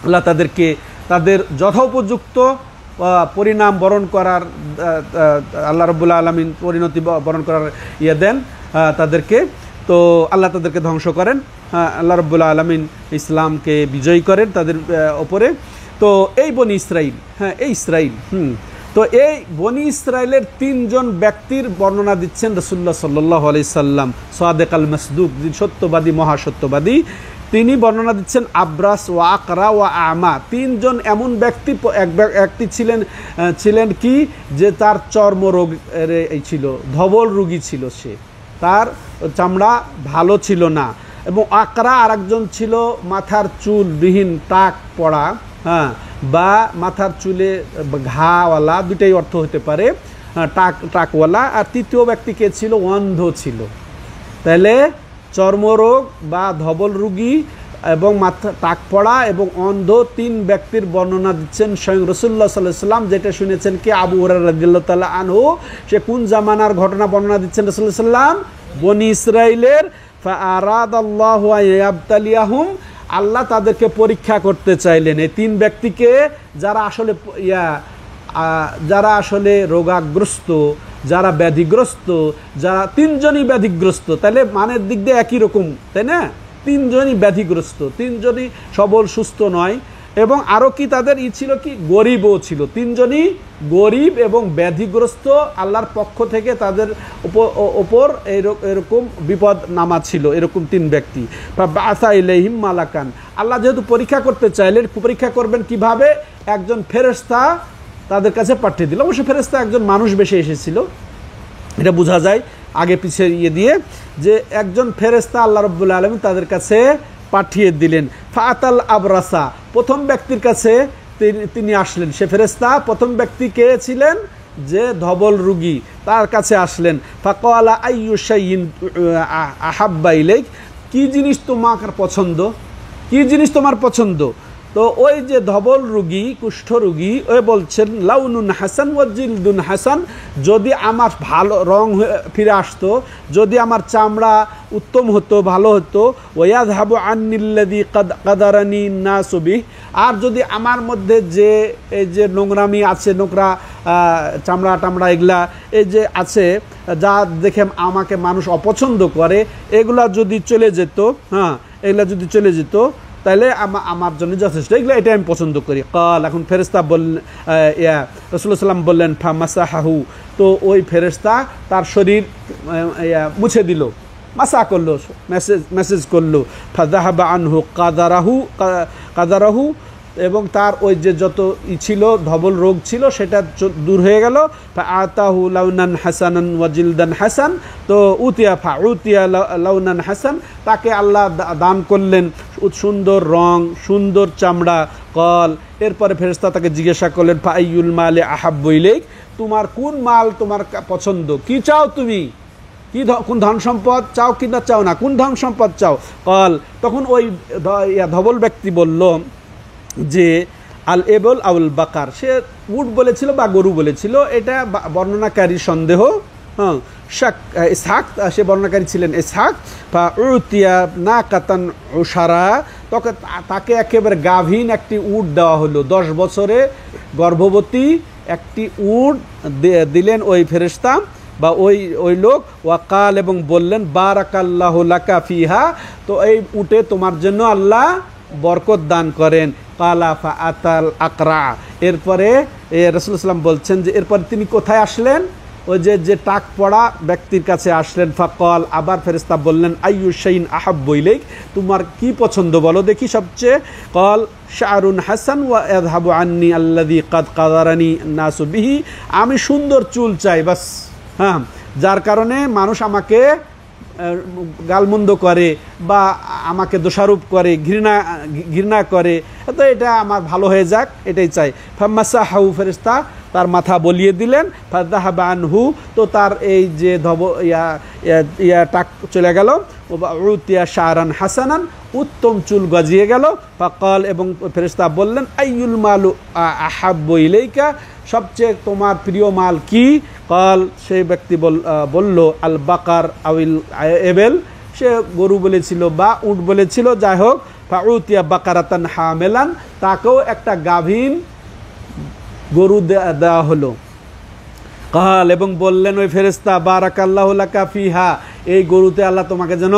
আল্লাহ তাদেরকে তাদের যথোপযুক্ত পরিণাম বরণ করার, আল্লাহ রাব্বুল আলামিন পরিণতি বরণ করার দেন তাদেরকে। তো আল্লাহ তাদেরকে ধ্বংস করেন, আল্লাহ রাব্বুল আলামিন ইসলামকে বিজয়ী করেন তাদের ওপরে। তো এই বনি ইসরাইল, হ্যাঁ এই ইসরাইল, তো এই বনি ইসরাইলের 3 জন ব্যক্তির বর্ণনা দিচ্ছেন রাসূলুল্লাহ সাল্লাল্লাহু আলাইহি সাল্লাম, সাদিক আল মাসদুক, সত্যবাদী মহাসত্যবাদী। তিনি বর্ণনা দিচ্ছেন আব্রাস ওয়া আকরা ওয়া আমা, 3 জন এমন ব্যক্তি, এক ব্যক্তি ছিলেন কি, যে তার চর্মরোগ ছিল, ধবল রোগী ছিল, সে তার চামড়া ভালো ছিল না। এবং আকরা আরেকজন ছিল মাথার চুলবিহীন, টাক পড়া, হ্যাঁ, বা মাথার চুলে ঘাওয়ালা, দুটাই অর্থ হতে পারে, টাকওয়ালা। আর তৃতীয় ব্যক্তি কে ছিল? অন্ধ ছিল। তাহলে চর্মরোগ বা ধবল রোগী এবং মাথা টাক পড়া এবং অন্ধ 3 ব্যক্তির বর্ণনা দিচ্ছেন স্বয়ং রাসূলুল্লাহ সাল্লাল্লাহু আলাইহি ওয়াসাল্লাম, যেটা শুনেছেন কি আবু হুরায়রা রাদিয়াল্লাহু তাআলা আনহু। সে কোন জামানার ঘটনা বর্ণনা দিচ্ছেন রাসূলুল্লাহ সাল্লাল্লাহু আলাইহি ওয়াসাল্লাম? বনি ইসরাইলের ফাআরাদাল্লাহু আইয়াবতালিয়াহুম, আল্লাহ তাদেরকে পরীক্ষা করতে চাইলেন। এই 3 ব্যক্তিকে যারা আসলে রোগাগ্রস্ত, যারা ব্যাধিগ্রস্ত, যারা 3 জনই ব্যাধিগ্রস্ত, তাহলে মানের দিক দিয়ে একই রকম, তাই না? 3 জনই ব্যাধিগ্রস্ত, 3 জনই সবল সুস্থ নয়। এবং আরও কি তাদের ছিল কি গরিবও ছিল, 3 জনই গরিব এবং ব্যাধিগ্রস্ত। আল্লাহর পক্ষ থেকে তাদের ওপর এরকম বিপদ নামা ছিল, এরকম 3 ব্যক্তি। বাসা ইলাইহিম মালাকান, আল্লাহ যেহেতু পরীক্ষা করতে চাইলেন, পরীক্ষা করবেন কিভাবে? একজন ফেরেশতা তাদের কাছে পাঠিয়ে দিল। অবশ্য ফেরেশতা একজন মানুষ বেশি এসেছিল, এটা বোঝা যায় আগে পিছিয়ে দিয়ে, যে একজন ফেরেশতা আল্লাহ রাব্বুল আলামিন তাদের কাছে পাঠিয়ে দিলেন। ফাতাল আবরাসা, প্রথম ব্যক্তির কাছে তিনি আসলেন। সে ফেরেশতা প্রথম ব্যক্তি কে ছিলেন? যে ধবল রোগী, তার কাছে আসলেন। ফাকালা আইয়ু শাইইন আহাব্বা ইলাইক, কি জিনিস তোমার পছন্দ, কি জিনিস তোমার পছন্দ? তো ওই যে ধবল রোগী, কুষ্ঠ রোগী, ওই বলছেন লাউনুন হাসান ওয়া জিলদুন হাসান, যদি আমার ভালো রং ফিরে আসতো, যদি আমার চামড়া উত্তম হতো, ভালো হতো, ওয়ায়াযহাবু আন্নিল্লাযী কাদারানি নাসু বিহ, আর যদি আমার মধ্যে যে এই যে নোংরামি আছে, নোংরা চামড়া টামড়া এগুলা এই যে আছে, যা দেখে আমাকে মানুষ অপছন্দ করে, এগুলা যদি চলে যেত, হ্যাঁ এগুলা যদি চলে যেত, তাহলে আমার জন্য যথেষ্ট, এগুলো এটা আমি পছন্দ করি। কাল, এখন ফেরেশতা বললেন, রাসূলুল্লাহ সাল্লাম বললেন ফামাসাহাহু, তো ওই ফেরেশতা তার শরীর মুছে দিল, মাসা করলো, মেসেজ করলো। ফাযাহাবা আনহু কাদারাহু, এবং তার ওই যে যত ছিল ধবল রোগ ছিল সেটা দূর হয়ে গেল। আতাহু লাউনান হাসানান ওয়া জিলদান হাসান, তো উতিয়া লাউনান হাসান, তাকে আল্লাহ দান করলেন সুন্দর রং, সুন্দর চামড়া। কল, এরপরে ফেরেশতা তাকে জিজ্ঞাসা করলেন ফাআইয়ুল মালি আহাব্বু ইলাইক, তোমার কোন মাল তোমার পছন্দ, কি চাও তুমি, কি কোন ধন সম্পদ চাও কি না চাও না, কোন ধন সম্পদ চাও? কল, তখন ওই ধবল ব্যক্তি বলল যে আল এবল আউল বাকার, সে উট বলেছিল বা গরু বলেছিল, এটা বর্ণনাকারী সন্দেহ। হ্যাঁ, ইসহাক, সে বর্ণনাকারী ছিলেন ইসহাক। উতিয়া না কাতান উসারা, তখন তাকে একেবারে গাভীন একটি উট দেওয়া হলো, 10 বছরে গর্ভবতী একটি উট দিলেন ওই ফেরেশতা বা ওই লোক। ওয়াকাল, এবং বললেন বারাকাল্লাহু লাকা ফিহা, তো এই উটে তোমার জন্য আল্লাহ বরকত দান করেন। কালা ফাআতাল আকরা, এরপরে রাসূলুল্লাহ সাল্লাম বলছেন যে এরপর তিনি কোথায় আসলেন? ওই যে টাক পড়া ব্যক্তির কাছে আসলেন। ফাকাল, আবার ফেরেশতা বললেন আইয়ু শাইইন আহাব্বু ইলাইক, তোমার কি পছন্দ বলো দেখি সবচেয়ে? কল শাআরুন হাসান ওয়া ইয়াযহাবু আন্নি আল্লাযী কাদ কাদারানি নাসু বিহি, আমি সুন্দর চুল চাই বাস, হ্যাঁ, যার কারণে মানুষ আমাকে গালমন্দ করে বা আমাকে দোষারোপ করে, ঘৃণা করে, তো এটা আমার ভালো হয়ে যাক, এটাই চাই। ফামাসাহাহু, ফেরেশতা তার মাথা বলিয়ে দিলেন। ফাযাহাবা আনহু, তো তার এই যে টাক চলে গেল। উতিয়া শাআরান হাসানান, উত্তম চুল গজিয়ে গেল। ফাকাল, এবং ফেরেশতা বললেন আইয়ুল মালু আহাব্বু ইলাইকা, সবচেয়ে তোমার প্রিয় মাল কি? কাল, সেই ব্যক্তি বলল আল বাকার আউল এবেল, সে গরু বলেছিল বা উট বলেছিল, যাই হোক। ফাউতিয়া বাকারাতান হামেলান, তাকেও একটা গাভীন গরু দেওয়া হলো। কাল, এবং বললেন ওই ফেরেশতা বারাকাল্লাহু লাকা ফিহা, এই গরুতে আল্লাহ তোমাকে যেন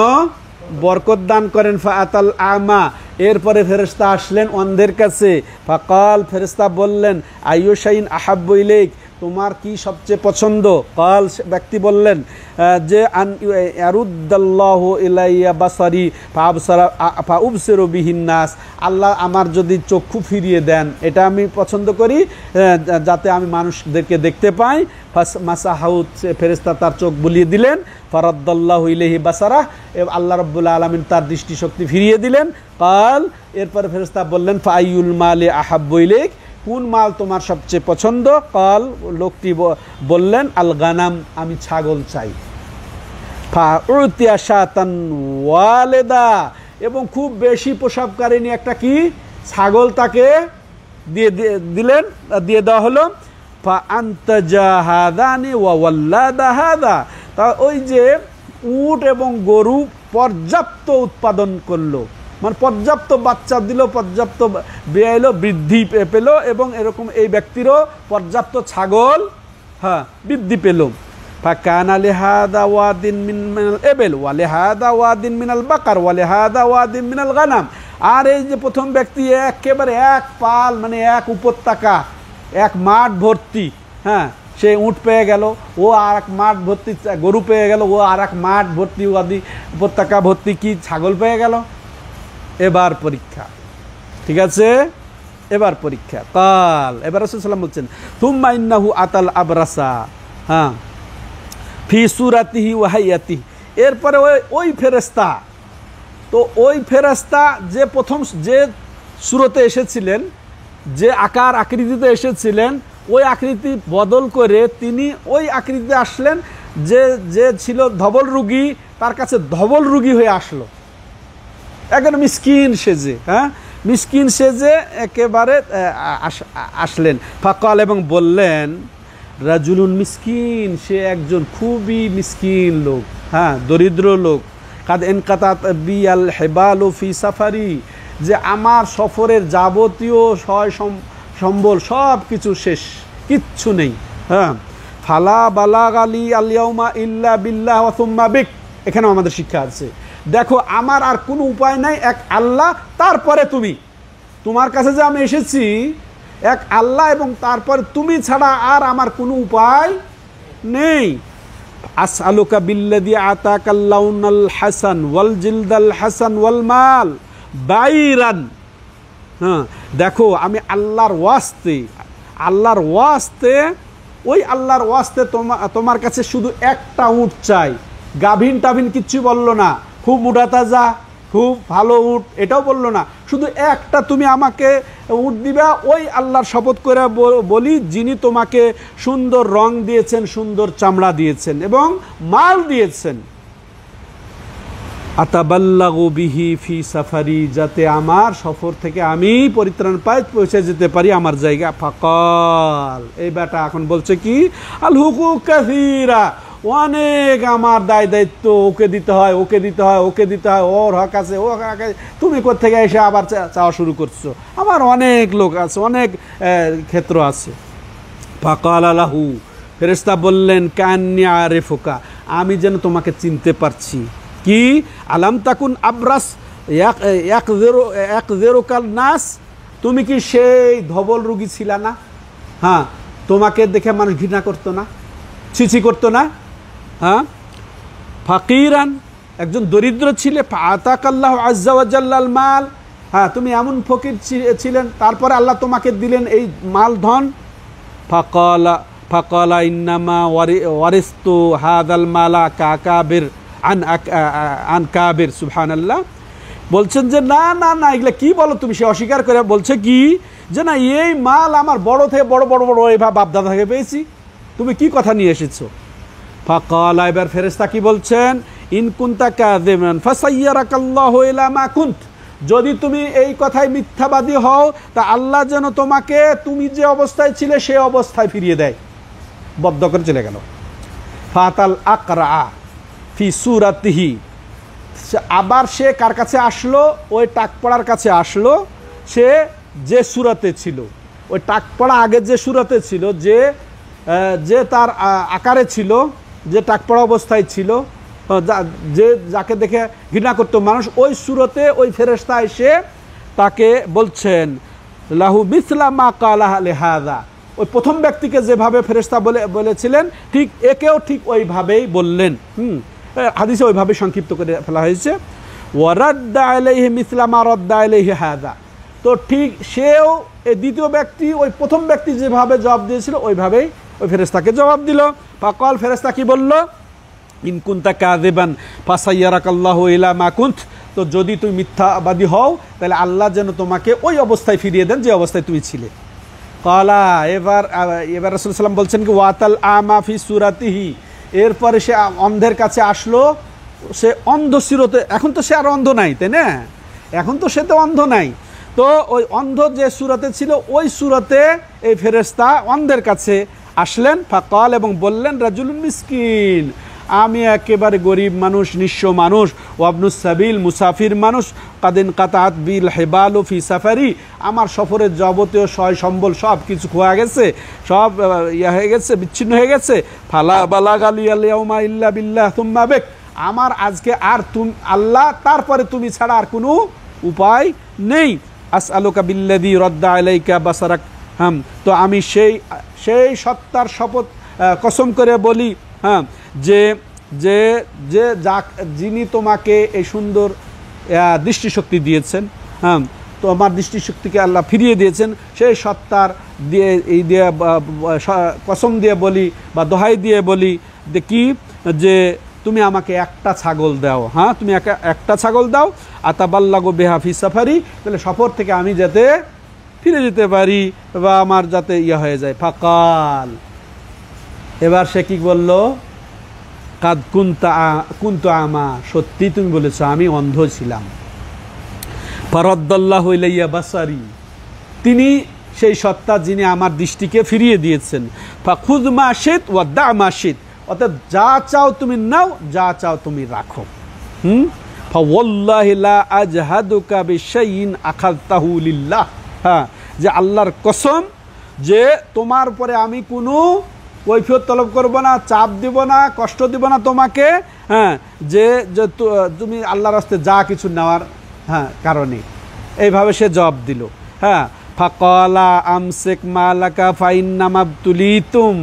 বরকত দান করেন। ফাআতাল আমা, এরপরে ফেরেশতা আসলেন অন্ধের কাছে। ফাকাল, ফেরেশতা বললেন আইয়ু শাইইন আহাব্বু ইলাইক, তোমার কি সবচেয়ে পছন্দ? কাল, ব্যক্তি বললেন যে আন ইয়ারুদ্দাল্লাহু ইলাইয়া বাসারি ফাউবসিরু বিহিন নাস, আল্লাহ আমার যদি চক্ষু ফিরিয়ে দেন, এটা আমি পছন্দ করি, যাতে আমি মানুষদেরকে দেখতে পাই। মাসাহাউত, ফেরেশতা তার চোখ বুলিয়ে দিলেন। ফারাদ্দাল্লাহু ইলাইহি বাসারাহ, আল্লাহ রাব্বুল আলামিন তার দৃষ্টিশক্তি ফিরিয়ে দিলেন। কাল, এরপরে ফেরেশতা বললেন ফাআইয়ুল মালি আহাব্বু ইলাইক, কোন মাল তোমার সবচেয়ে পছন্দ? কাল, লোকটি বললেন আল গানাম, আমি ছাগল চাই। ফাউতিয়া শাতান ওয়ালেদা, এবং খুব বেশি প্রসাবকারিণী একটা কি ছাগল তাকে দিয়ে দেওয়া হলো। ফা আনতাজা হাদানি ওয়া ওয়াল্লাদা হাদা, তা ওই যে উট এবং গরু পর্যাপ্ত উৎপাদন করলো, মানে পর্যাপ্ত বাচ্চা দিল, পর্যাপ্ত বেয়াইলো, বৃদ্ধি পেল, এবং এরকম এই ব্যক্তিরও পর্যাপ্ত ছাগল বৃদ্ধি পেল। ফাকানা লিহাদা ওয়াদিন মিনাল এবেল ওয়া লিহাদা ওয়াদিন মিনাল বাকার ওয়া লিহাদা ওয়াদিন মিনাল গানাম। আর এই যে প্রথম ব্যক্তি একেবারে এক পাল, মানে এক উপত্যকা, এক মাঠ ভর্তি, সে উট পেয়ে গেল, ও আর এক মাঠ ভর্তি গরু পেয়ে গেল, ও আর এক মাঠ ভর্তি ওয়াদি উপত্যকা ভর্তি কি ছাগল পেয়ে গেল। এবার পরীক্ষা, ঠিক আছে, এবার পরীক্ষা। কাল এবার রাসূল সাল্লাল্লাহু আলাইহি ওয়াসাল্লাম বলছেন থুম্মা ইন্নাহু আতাল আবরাসা ফি সুরাতিহি ওয়া হাইয়াতিহি। এরপরে ওই ফেরেশতা, তো ওই ফেরেশতা যে প্রথম যে সুরতে এসেছিলেন, যে আকার আকৃতিতে এসেছিলেন, ওই আকৃতি বদল করে তিনি ওই আকৃতিতে আসলেন। যে ছিল ধবল রুগী, তার কাছে ধবল রুগী হয়ে আসলো, একদম মিসকিন সেজে, মিসকিন সেজে একেবারে আসলেন। ফাকাল, এবং বললেন রাজুলুন মিসকিন, সে একজন খুবই মিসকিন লোক, দরিদ্র লোক। কাদ ইনকাতাত বিয়াল হিবালু ফি সাফারি, যে আমার সফরের যাবতীয় সয় সম্বল সব কিছু শেষ, কিচ্ছু নেই। ফালা বালাগালি আল ইয়াউমা ইল্লা বিল্লাহ ওয়া সুম্মা বিক। এখানেও আমাদের শিক্ষা আছে। দেখো, আমার আর কোনো উপায় নাই, এক আল্লাহ, তারপরে তুমি। তোমার কাছে যে আমি এসেছি, এক আল্লাহ এবং তারপরে তুমি ছাড়া আর আমার কোনো উপায় নেই। আসআলুকা বিল্লাযী আতাকাল লাউনাল হাসান ওয়াল জিলদাল হাসান ওয়াল মাল বাইরান। দেখো, আমি আল্লাহর ওয়াস্তে ওই আল্লাহর ওয়াস্তে তোমার কাছে শুধু একটা উট চাই। গাভিন টাভিন কিচ্ছু বললো না, খুব মোটা তাজা, খুব ভালো উট, এটাও বললো না, শুধু একটা তুমি আমাকে উট দিবা। ওই আল্লাহর শপথ করে বলি, যিনি তোমাকে সুন্দর রং দিয়েছেন, সুন্দর চামড়া দিয়েছেন এবং মাল দিয়েছেন। আতাবাল্লাগু বিহি ফি সাফারি, যাতে আমার সফর থেকে আমি পরিত্রাণ পাই, পৌঁছে যেতে পারি আমার জায়গা। ফাকাল, এই বেটা এখন বলছে কি, আল হুকুক কাসীরা, অনেক আমার দায় দায়িত্ব, ওকে দিতে হয়, ওকে দিতে হয়, ওকে দিতে হয়, ওর হক আছে, ও হক আছে, তুমি কোত্থেকে এসে আবার চাওয়া শুরু করছো? আমার অনেক লোক আছে, অনেক ক্ষেত্র আছে। ফাকাল লাহু, ফেরেশতা বললেন কান্নি আরিফুকা, আমি যেন তোমাকে চিনতে পারছি। কি? আলাম তাকুন আবরাস ইয়াকযিরুকাল নাস, তুমি কি সেই ধবল রোগী ছিলা না? তোমাকে দেখে মানুষ ঘৃণা করতো না, ছিছি করতো না? ফাকিরান, একজন দরিদ্র ছিলে। ফাআতাকাল্লাহু আযজা ওয়া জাল্লাল মাল, তুমি এমন ফকির ছিলেন, তারপরে আল্লাহ তোমাকে দিলেন এই মাল ধন। ফাকালা ইন্নামা ওয়ারিস্তু হাদাল মালা কাকাবির আন কাবির। সুবহানাল্লাহ, বলছেন যে না না না, এগুলা কি বলো তুমি? সে অস্বীকার করে বলছে কি, যে না, এই মাল আমার বড় থেকে বড় বড় বড় এইভাবে বাপদাদা থেকে পেয়েছি, তুমি কি কথা নিয়ে এসেছো? ফাকালা, এবার ফেরেশতা কি বলছেন, ইন কুনতা কাযিবান ফাসায়্যারাকাল্লাহু ইলা মা কুনত, যদি তুমি এই কথায় মিথ্যাবাদী হও, তা আল্লাহ যেন তোমাকে তুমি যে অবস্থায় ছিলে সেই অবস্থায় ফিরিয়ে দেয়। বদ্ধ করে চলে গেল। ফাতাল আকরা ফি সুরাতিহি, আবার সে কার কাছে আসলো? ওই টাকপড়ার কাছে আসলো। সে যে সুরাতে ছিল, ওই টাকপড়া আগের যে সুরাতে ছিল, যে তার আকারে ছিল, যে টাকপড়া অবস্থায় ছিল, যে যাকে দেখে ঘৃণা করতো মানুষ, ওই সুরতে ওই ফেরেশতা এসে তাকে বলছেন লাহু মিসলা মা কালা লিহাযা, ওই প্রথম ব্যক্তিকে যেভাবে ফেরেশতা বলেছিলেন, ঠিক একেও ঠিক ওইভাবেই বললেন। হাদিসে ওইভাবে সংক্ষিপ্ত করে ফেলা হয়েছে। ওয়ারাদ্দা আলাইহি মিসলা মা রাদ্দা আলাইহি হাযা, তো ঠিক সেও এই দ্বিতীয় ব্যক্তি ওই প্রথম ব্যক্তি যেভাবে জবাব দিয়েছিল ওইভাবেই ওই ফেরেশতাকে জবাব দিল। ফাকাল, ফেরেশতা কি বলল, ইন কুনতা কাযিবান ফাসায়্যারাকাল্লাহু ইলা মা কুনত, তো যদি তুমি মিথ্যাবাদী হও, তাহলে আল্লাহ যেন তোমাকে ওই অবস্থায় ফিরিয়ে দেন যে অবস্থায় তুমি ছিলে। কালা, এবার রাসূলুল্লাহ সাল্লাল্লাহু আলাইহি ওয়াসাল্লাম বলছেন কি, ওয়াতাল আমা ফি সুরাতিহি, এরপরে সে অন্ধের কাছে আসলো সে অন্ধ ছিল, তো এখন তো সে আর অন্ধ নাই, তাই না? এখন তো সে তো অন্ধ নাই। তো ওই অন্ধ যে সূরাতে ছিল ওই সূরাতে এই ফেরেশতা অন্ধের কাছে আসলেন, ফাকাল, এবং বললেন, রাজুলুন মিসকিন, আমি একেবারে গরিব মানুষ, নিঃস্ব মানুষ, ওয়াবনুস সাবিল, মুসাফির মানুষ, কাদিন কাতাত বিল হেবালু ফি সাফারি, আমার সফরের যাবতীয় সয় সম্বল সব কিছু খোয়া গেছে, সব হয়ে গেছে, বিচ্ছিন্ন হয়ে গেছে। ফালা বালাগ আলিয়াল ইয়াউমা ইল্লা বিল্লাহ তুম্মা বিক, আমার আজকে আর তুমি আল্লাহ, তারপরে তুমি ছাড়া আর কোনো উপায় নেই। আসআলুকা বিল্লাযী রাদ্দা আলাইকা বাসারাক, তো আমি সেই সত্তার শপথ কসম করে বলি, যে যে যে যিনি তোমাকে এই সুন্দর দৃষ্টিশক্তি দিয়েছেন, তোমার দৃষ্টিশক্তিকে আল্লাহ ফিরিয়ে দিয়েছেন, সেই সত্তার দিয়ে এই দিয়ে কসম দিয়ে বলি বা দোহাই দিয়ে বলি কি, যে তুমি আমাকে একটা ছাগল দাও, তুমি একটা ছাগল দাও, আতাবাল্লাগো বেহা ফি সাফারি, তাহলে সফর থেকে আমি যাতে ফিরে যেতে পারি বা আমার যাতে ইয়ে হয়ে যায়। ফাকাল, এবার সে কি বলল, কাদ কুনতু আমা, সত্যি তুমি বলেছো আমি অন্ধ ছিলাম। ফারাদ্দাল্লাহু ইলাইয়া বাসারি, তিনি সেই সত্তা যিনি আমার দৃষ্টিকে ফিরিয়ে দিয়েছেন। ফাখুয মা শিত ওয়া দা মা শিত, অর্থাৎ যা চাও তুমি নাও, যা চাও তুমি রাখো। ফাওয়াল্লাহি লা আজহাদুকা বিশাইইন আখাযতাহু লিল্লাহ, যে আল্লাহর কসম, যে তোমার উপরে আমি কোনো কৈফিয়ত তলব করব না, চাপ দিব না, কষ্ট দিব না তোমাকে, যে তুমি আল্লাহর রাস্তায় যা কিছু নেওয়ার কারণে। এইভাবে সে জবাব দিল। ফাকালা আমসিক মালাকা ফাইন্নামা তুলিতুম,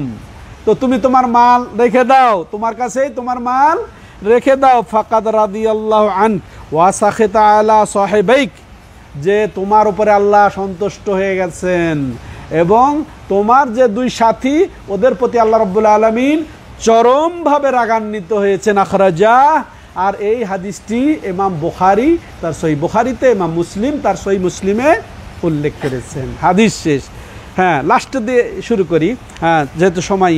তো তুমি তোমার মাল রেখে দাও, তোমার কাছেই তোমার মাল রেখে দাও। ফাকাদ রাদিয়াল্লাহু আন ওয়া সাখিতা আলা সাহিবাইক, যে তোমার উপরে আল্লাহ সন্তুষ্ট হয়ে গেছেন এবং তোমার যে দুই সাথী ওদের প্রতি আল্লাহ রাব্বুল আলামিন চরমভাবে রাগান্বিত হয়েছেন। আখরাজা, আর এই হাদিসটি ইমাম বুখারী তার সহিহ বুখারীতে, ইমাম মুসলিম তার সহিহ মুসলিমে উল্লেখ করেছেন। হাদিস শেষ। লাস্ট দিয়ে শুরু করি, যেহেতু সময়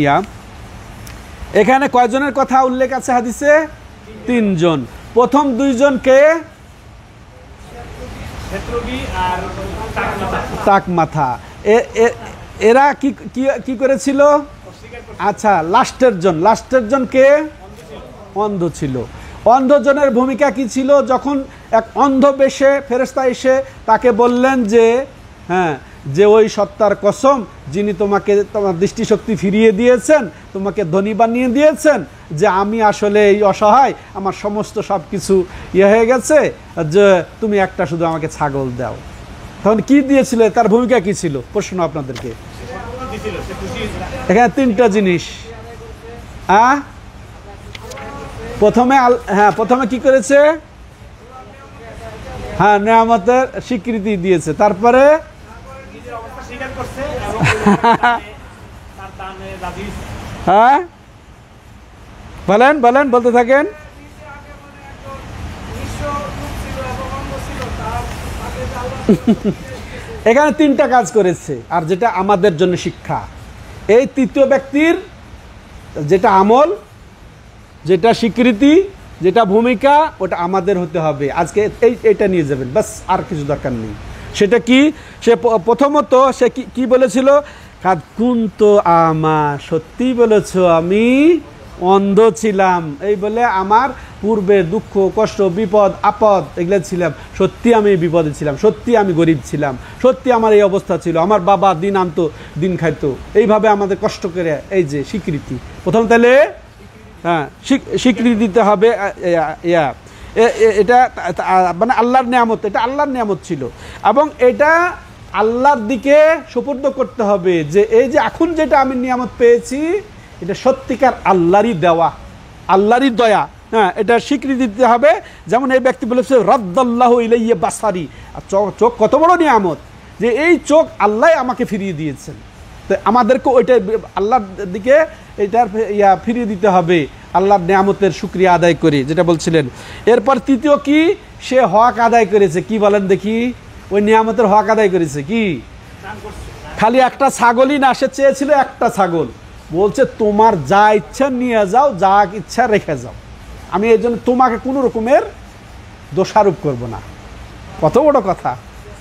এখানে কয়জনের কথা উল্লেখ আছে হাদিসে? 3 জন। প্রথম 2 জনকে টাক মাথা, এরা কি করেছিল? আচ্ছা, লাস্টের জনকে অন্ধ ছিল। অন্ধজনের ভূমিকা কি ছিল? যখন এক অন্ধ বেশে ফেরেশতা এসে তাকে বললেন যে ওই সত্তার কসম যিনি তোমাকে তোমার দৃষ্টিশক্তি ফিরিয়ে দিয়েছেন, তোমাকে ধনী বানিয়ে দিয়েছেন, যে আমি আসলে এই অসহায়, আমার সমস্ত সব কিছু হয়ে গেছে, যে তুমি একটা শুধু আমাকে ছাগল দাও। তখন কি দিয়েছিল? তার ভূমিকা কি ছিল? প্রশ্ন আপনাদেরকে। এখানে 3টা জিনিস। প্রথমে কি করেছে? নেয়ামতের স্বীকৃতি দিয়েছে। তারপরে বলেন বলতে থাকেন। এখানে 3টা কাজ করেছে, আর যেটা আমাদের জন্য শিক্ষা। এই তৃতীয় ব্যক্তির যেটা আমল, যেটা স্বীকৃতি, যেটা ভূমিকা, ওটা আমাদের হতে হবে। আজকে এইটা নিয়ে যাবেন, বাস, আর কিছু দরকার নেই। সেটা কি? সে প্রথমত সে কি বলেছিল? কাদ কুনতু আমা, সত্যি বলেছ আমি অন্ধ ছিলাম। এই বলে আমার পূর্বে দুঃখ কষ্ট বিপদ আপদ এগুলো ছিলাম, সত্যি আমি বিপদে ছিলাম, সত্যি আমি গরিব ছিলাম, সত্যি আমার এই অবস্থা ছিল, আমার বাবা দিন আনতো দিন খাইতো। এইভাবে আমাদের কষ্ট করে, এই যে স্বীকৃতি প্রথম, তাহলে স্বীকৃতি দিতে হবে। এটা মানে আল্লাহর নিয়ামত, এটা আল্লাহর নিয়ামত ছিল, এবং এটা আল্লাহর দিকে সুপুর্দ করতে হবে, যে এই যে এখন যেটা আমি নিয়ামত পেয়েছি, এটা সত্যিকার আল্লাহরই দেওয়া, আল্লাহরই দয়া। এটা স্বীকৃতি দিতে হবে। যেমন এই ব্যক্তি বলেছে, রাদ্দাল্লাহু ইলাইয়া বাসারি, চোখ কত বড় নিয়ামত, যে এই চোখ আল্লাহ আমাকে ফিরিয়ে দিয়েছেন। তো আমাদেরকে ওইটা আল্লাহর দিকে এটার ফিরিয়ে দিতে হবে, আল্লাহর নিয়ামতের শুকরিয়া আদায় করে, যেটা বলছিলেন। এরপর তৃতীয় কি? সে হক আদায় করেছে। কি বলেন দেখি? ওই নিয়ামতের হক আদায় করেছে। কি? খালি একটা ছাগলই না, সে চেয়েছিল একটা ছাগল। বলছে তোমার যা ইচ্ছা নিয়ে যাও, যা ইচ্ছা রেখে যাও, আমি এই জন্য তোমাকে কোনো রকমের দোষারোপ করব না। কত বড় কথা!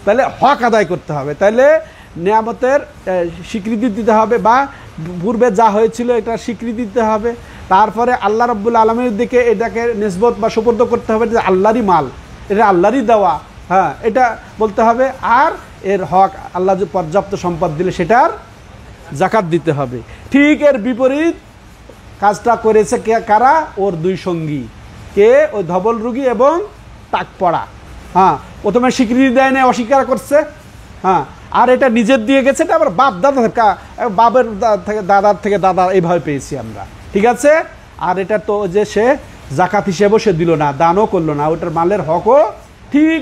তাহলে হক আদায় করতে হবে, তাহলে নিয়ামতের স্বীকৃতি দিতে হবে, বা পূর্বে যা হয়েছিল এটা স্বীকৃতি দিতে হবে। তারপরে আল্লাহ রাব্বুল আলামিনের দিকে এটাকে নিসবত বা সুপর্দ করতে হবে যে আল্লাহরই মাল, এটা আল্লাহরই দেওয়া, হ্যাঁ, এটা বলতে হবে। আর এর হক আল্লাহ যে পর্যাপ্ত সম্পদ দিলে সেটার জাকাত দিতে হবে। ঠিক এর বিপরীত কাজটা করেছে কারা? ওর দুই সঙ্গী, কে? ওই ধবল রুগী এবং টাক পড়া। হ্যাঁ, প্রথমে স্বীকৃতি দেয় না, অস্বীকার করছে। হ্যাঁ, আর এটা নিজের দিয়ে গেছে, এটা আবার বাপ দাদা বাপের থেকে দাদার থেকে দাদা এইভাবে পেয়েছি আমরা, ঠিক আছে। আর এটা তো যে সে জাকাত হিসেবেও সে দিল না, দানও করলো না, ওটার মালের হকও ঠিক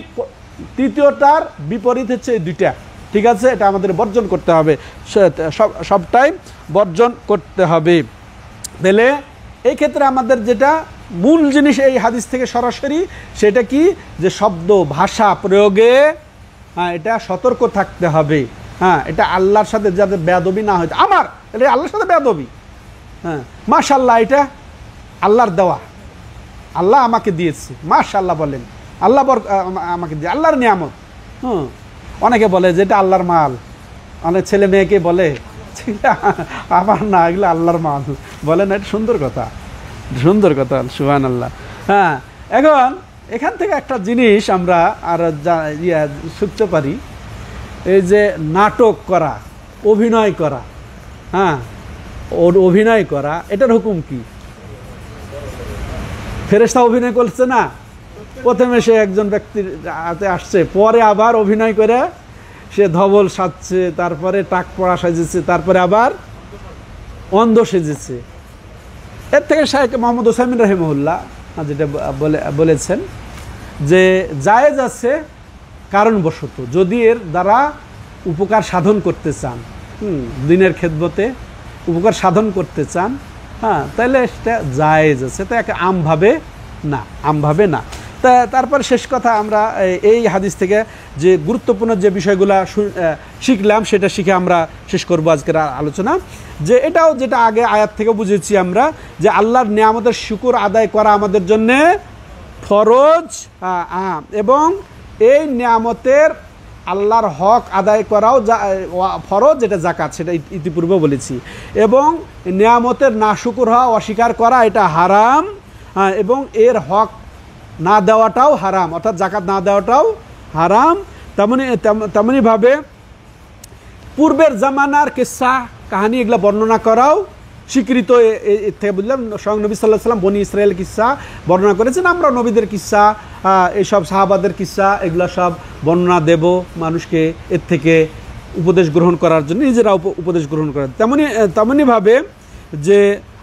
তৃতীয়টার বিপরীত হচ্ছে এই দুইটা, ঠিক আছে। এটা আমাদের বর্জন করতে হবে, সবটাই বর্জন করতে হবে। তাহলে এই ক্ষেত্রে আমাদের যেটা মূল জিনিস এই হাদিস থেকে সরাসরি, সেটা কি? যে শব্দ ভাষা প্রয়োগে, হ্যাঁ, এটা সতর্ক থাকতে হবে। হ্যাঁ, এটা আল্লাহর সাথে যাতে বেয়াদবি না হয়। আমার এটা আল্লাহর সাথে বেয়াদবি, হ্যাঁ, মাশাআল্লাহ, এটা আল্লাহর দেওয়া, আল্লাহ আমাকে দিয়েছে, মাশাআল্লাহ বলেন, আল্লাহ আমাকে দিয়ে, আল্লাহর নিয়ামত। অনেকে বলে যে এটা আল্লাহর মাল, অনেক ছেলে মেয়েকে বলে আমার না, এগুলো আল্লাহর মাল বলে না। এটা সুন্দর কথা, সুন্দর কথা, সুবহানাল্লাহ। হ্যাঁ, এখন এখান থেকে একটা জিনিস আমরা আর শিখতে পারি, এই যে নাটক করা, অভিনয় করা, হ্যাঁ, ওর অভিনয় করা, এটার হুকুম কি? ফেরেশতা অভিনয় করছে না, প্রথমে সে একজন ব্যক্তির হাতে আসছে, পরে আবার অভিনয় করে সে ধবল সাজছে, তারপরে টাক পড়া সাজেছে, তারপরে আবার অন্ধ সেজেছে। এর থেকে শাইখ মোহাম্মদ ওসাইমিন রাহিমাহুল্লাহ যেটা বলেছেন যে জায়েজ আছে কারণবশত, যদি এর দ্বারা উপকার সাধন করতে চান, দিনের খেদমতে উপকার সাধন করতে চান, হ্যাঁ, তাহলে সেটা জায়েজ আছে, তো একে আমভাবে না, আমভাবে না। তারপর শেষ কথা, আমরা এই হাদিস থেকে যে গুরুত্বপূর্ণ যে বিষয়গুলো শিখলাম, সেটা শিখে আমরা শেষ করব আজকের আলোচনা। যে এটাও যেটা আগে আয়াত থেকে বুঝেছি আমরা, যে আল্লাহর নিয়ামতের শুকর আদায় করা আমাদের জন্যে ফরজ, এবং এই নিয়ামতের আল্লাহর হক আদায় করাও ফরজ, যেটা জাকাত, সেটা ইতিপূর্বে বলেছি। এবং নিয়ামতের নাশুকুর হওয়া, অস্বীকার করা, এটা হারাম, এবং এর হক না দেওয়াটাও হারাম, অর্থাৎ জাকাত না দেওয়াটাও হারাম। তেমনিভাবে পূর্বের জামানার কিসসা কাহানি এগুলো বর্ণনা করাও স্বীকৃত। থেকে বুঝলাম স্বয়ং নবী সাল্লাল্লাহু আলাইহি ওয়াসাল্লাম বনি ইসরায়েল কিসসা বর্ণনা করেছেন, আমরা নবীদের কিসসা, এইসব সাহাবাদের কিসসা, এগুলো সব বর্ণনা দেব মানুষকে এর থেকে উপদেশ গ্রহণ করার জন্য, নিজেরা উপদেশ গ্রহণ করার। তেমনিভাবে যে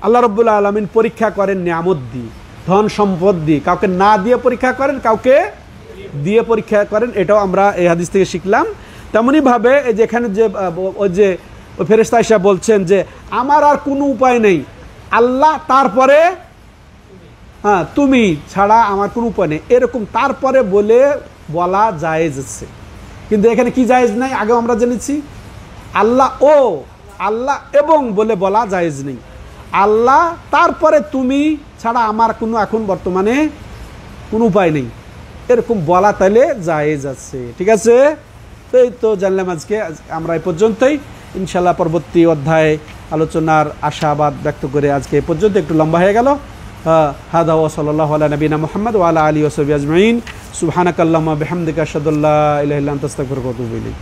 আল্লাহ রাব্বুল আলামিন পরীক্ষা করেন নিয়ামত দিয়ে, ধন সম্পদ দিয়ে, কাউকে না দিয়ে পরীক্ষা করেন, কাউকে দিয়ে পরীক্ষা করেন, এটাও আমরা এই হাদিস থেকে শিখলাম। তেমনিভাবে এই যে এখানে যে ওই ফেরেশতা এসে বলছেন যে আমার আর কোনো উপায় নেই, আল্লাহ তারপরে, হ্যাঁ, তুমি ছাড়া আমার কোনো উপায় নেই, এরকম তারপরে বলা জায়েজ আছে। কিন্তু এখানে কি জায়েজ নাই? আগেও আমরা জেনেছি, আল্লাহ ও আল্লাহ এবং বলা জায়েজ নেই। আল্লাহ তারপরে তুমি ছাড়া আমার কোনো এখন বর্তমানে কোনো উপায় নেই, এরকম বলা তাহলে জায়েজ আছে, ঠিক আছে। তো এই তো জানলাম আজকে আমরা এই পর্যন্তই। ইনশাল্লাহ পরবর্তী অধ্যায়ে আলোচনার আশাবাদ ব্যক্ত করে আজকে এই পর্যন্ত, একটু লম্বা হয়ে গেল। হাদা ওয়া সাল্লাল্লাহু আলা নবিনা মুহাম্মদ ওয়া আলা আলিহি ওয়া সাহবিহি আজমাইন। সুবহানাকাল্লাহুম্মা বিহামদিকা আশহাদু আল্লা ইলাহা ইল্লা আনতা আস্তাগফিরুকা ওয়া আতুবু ইলাইক।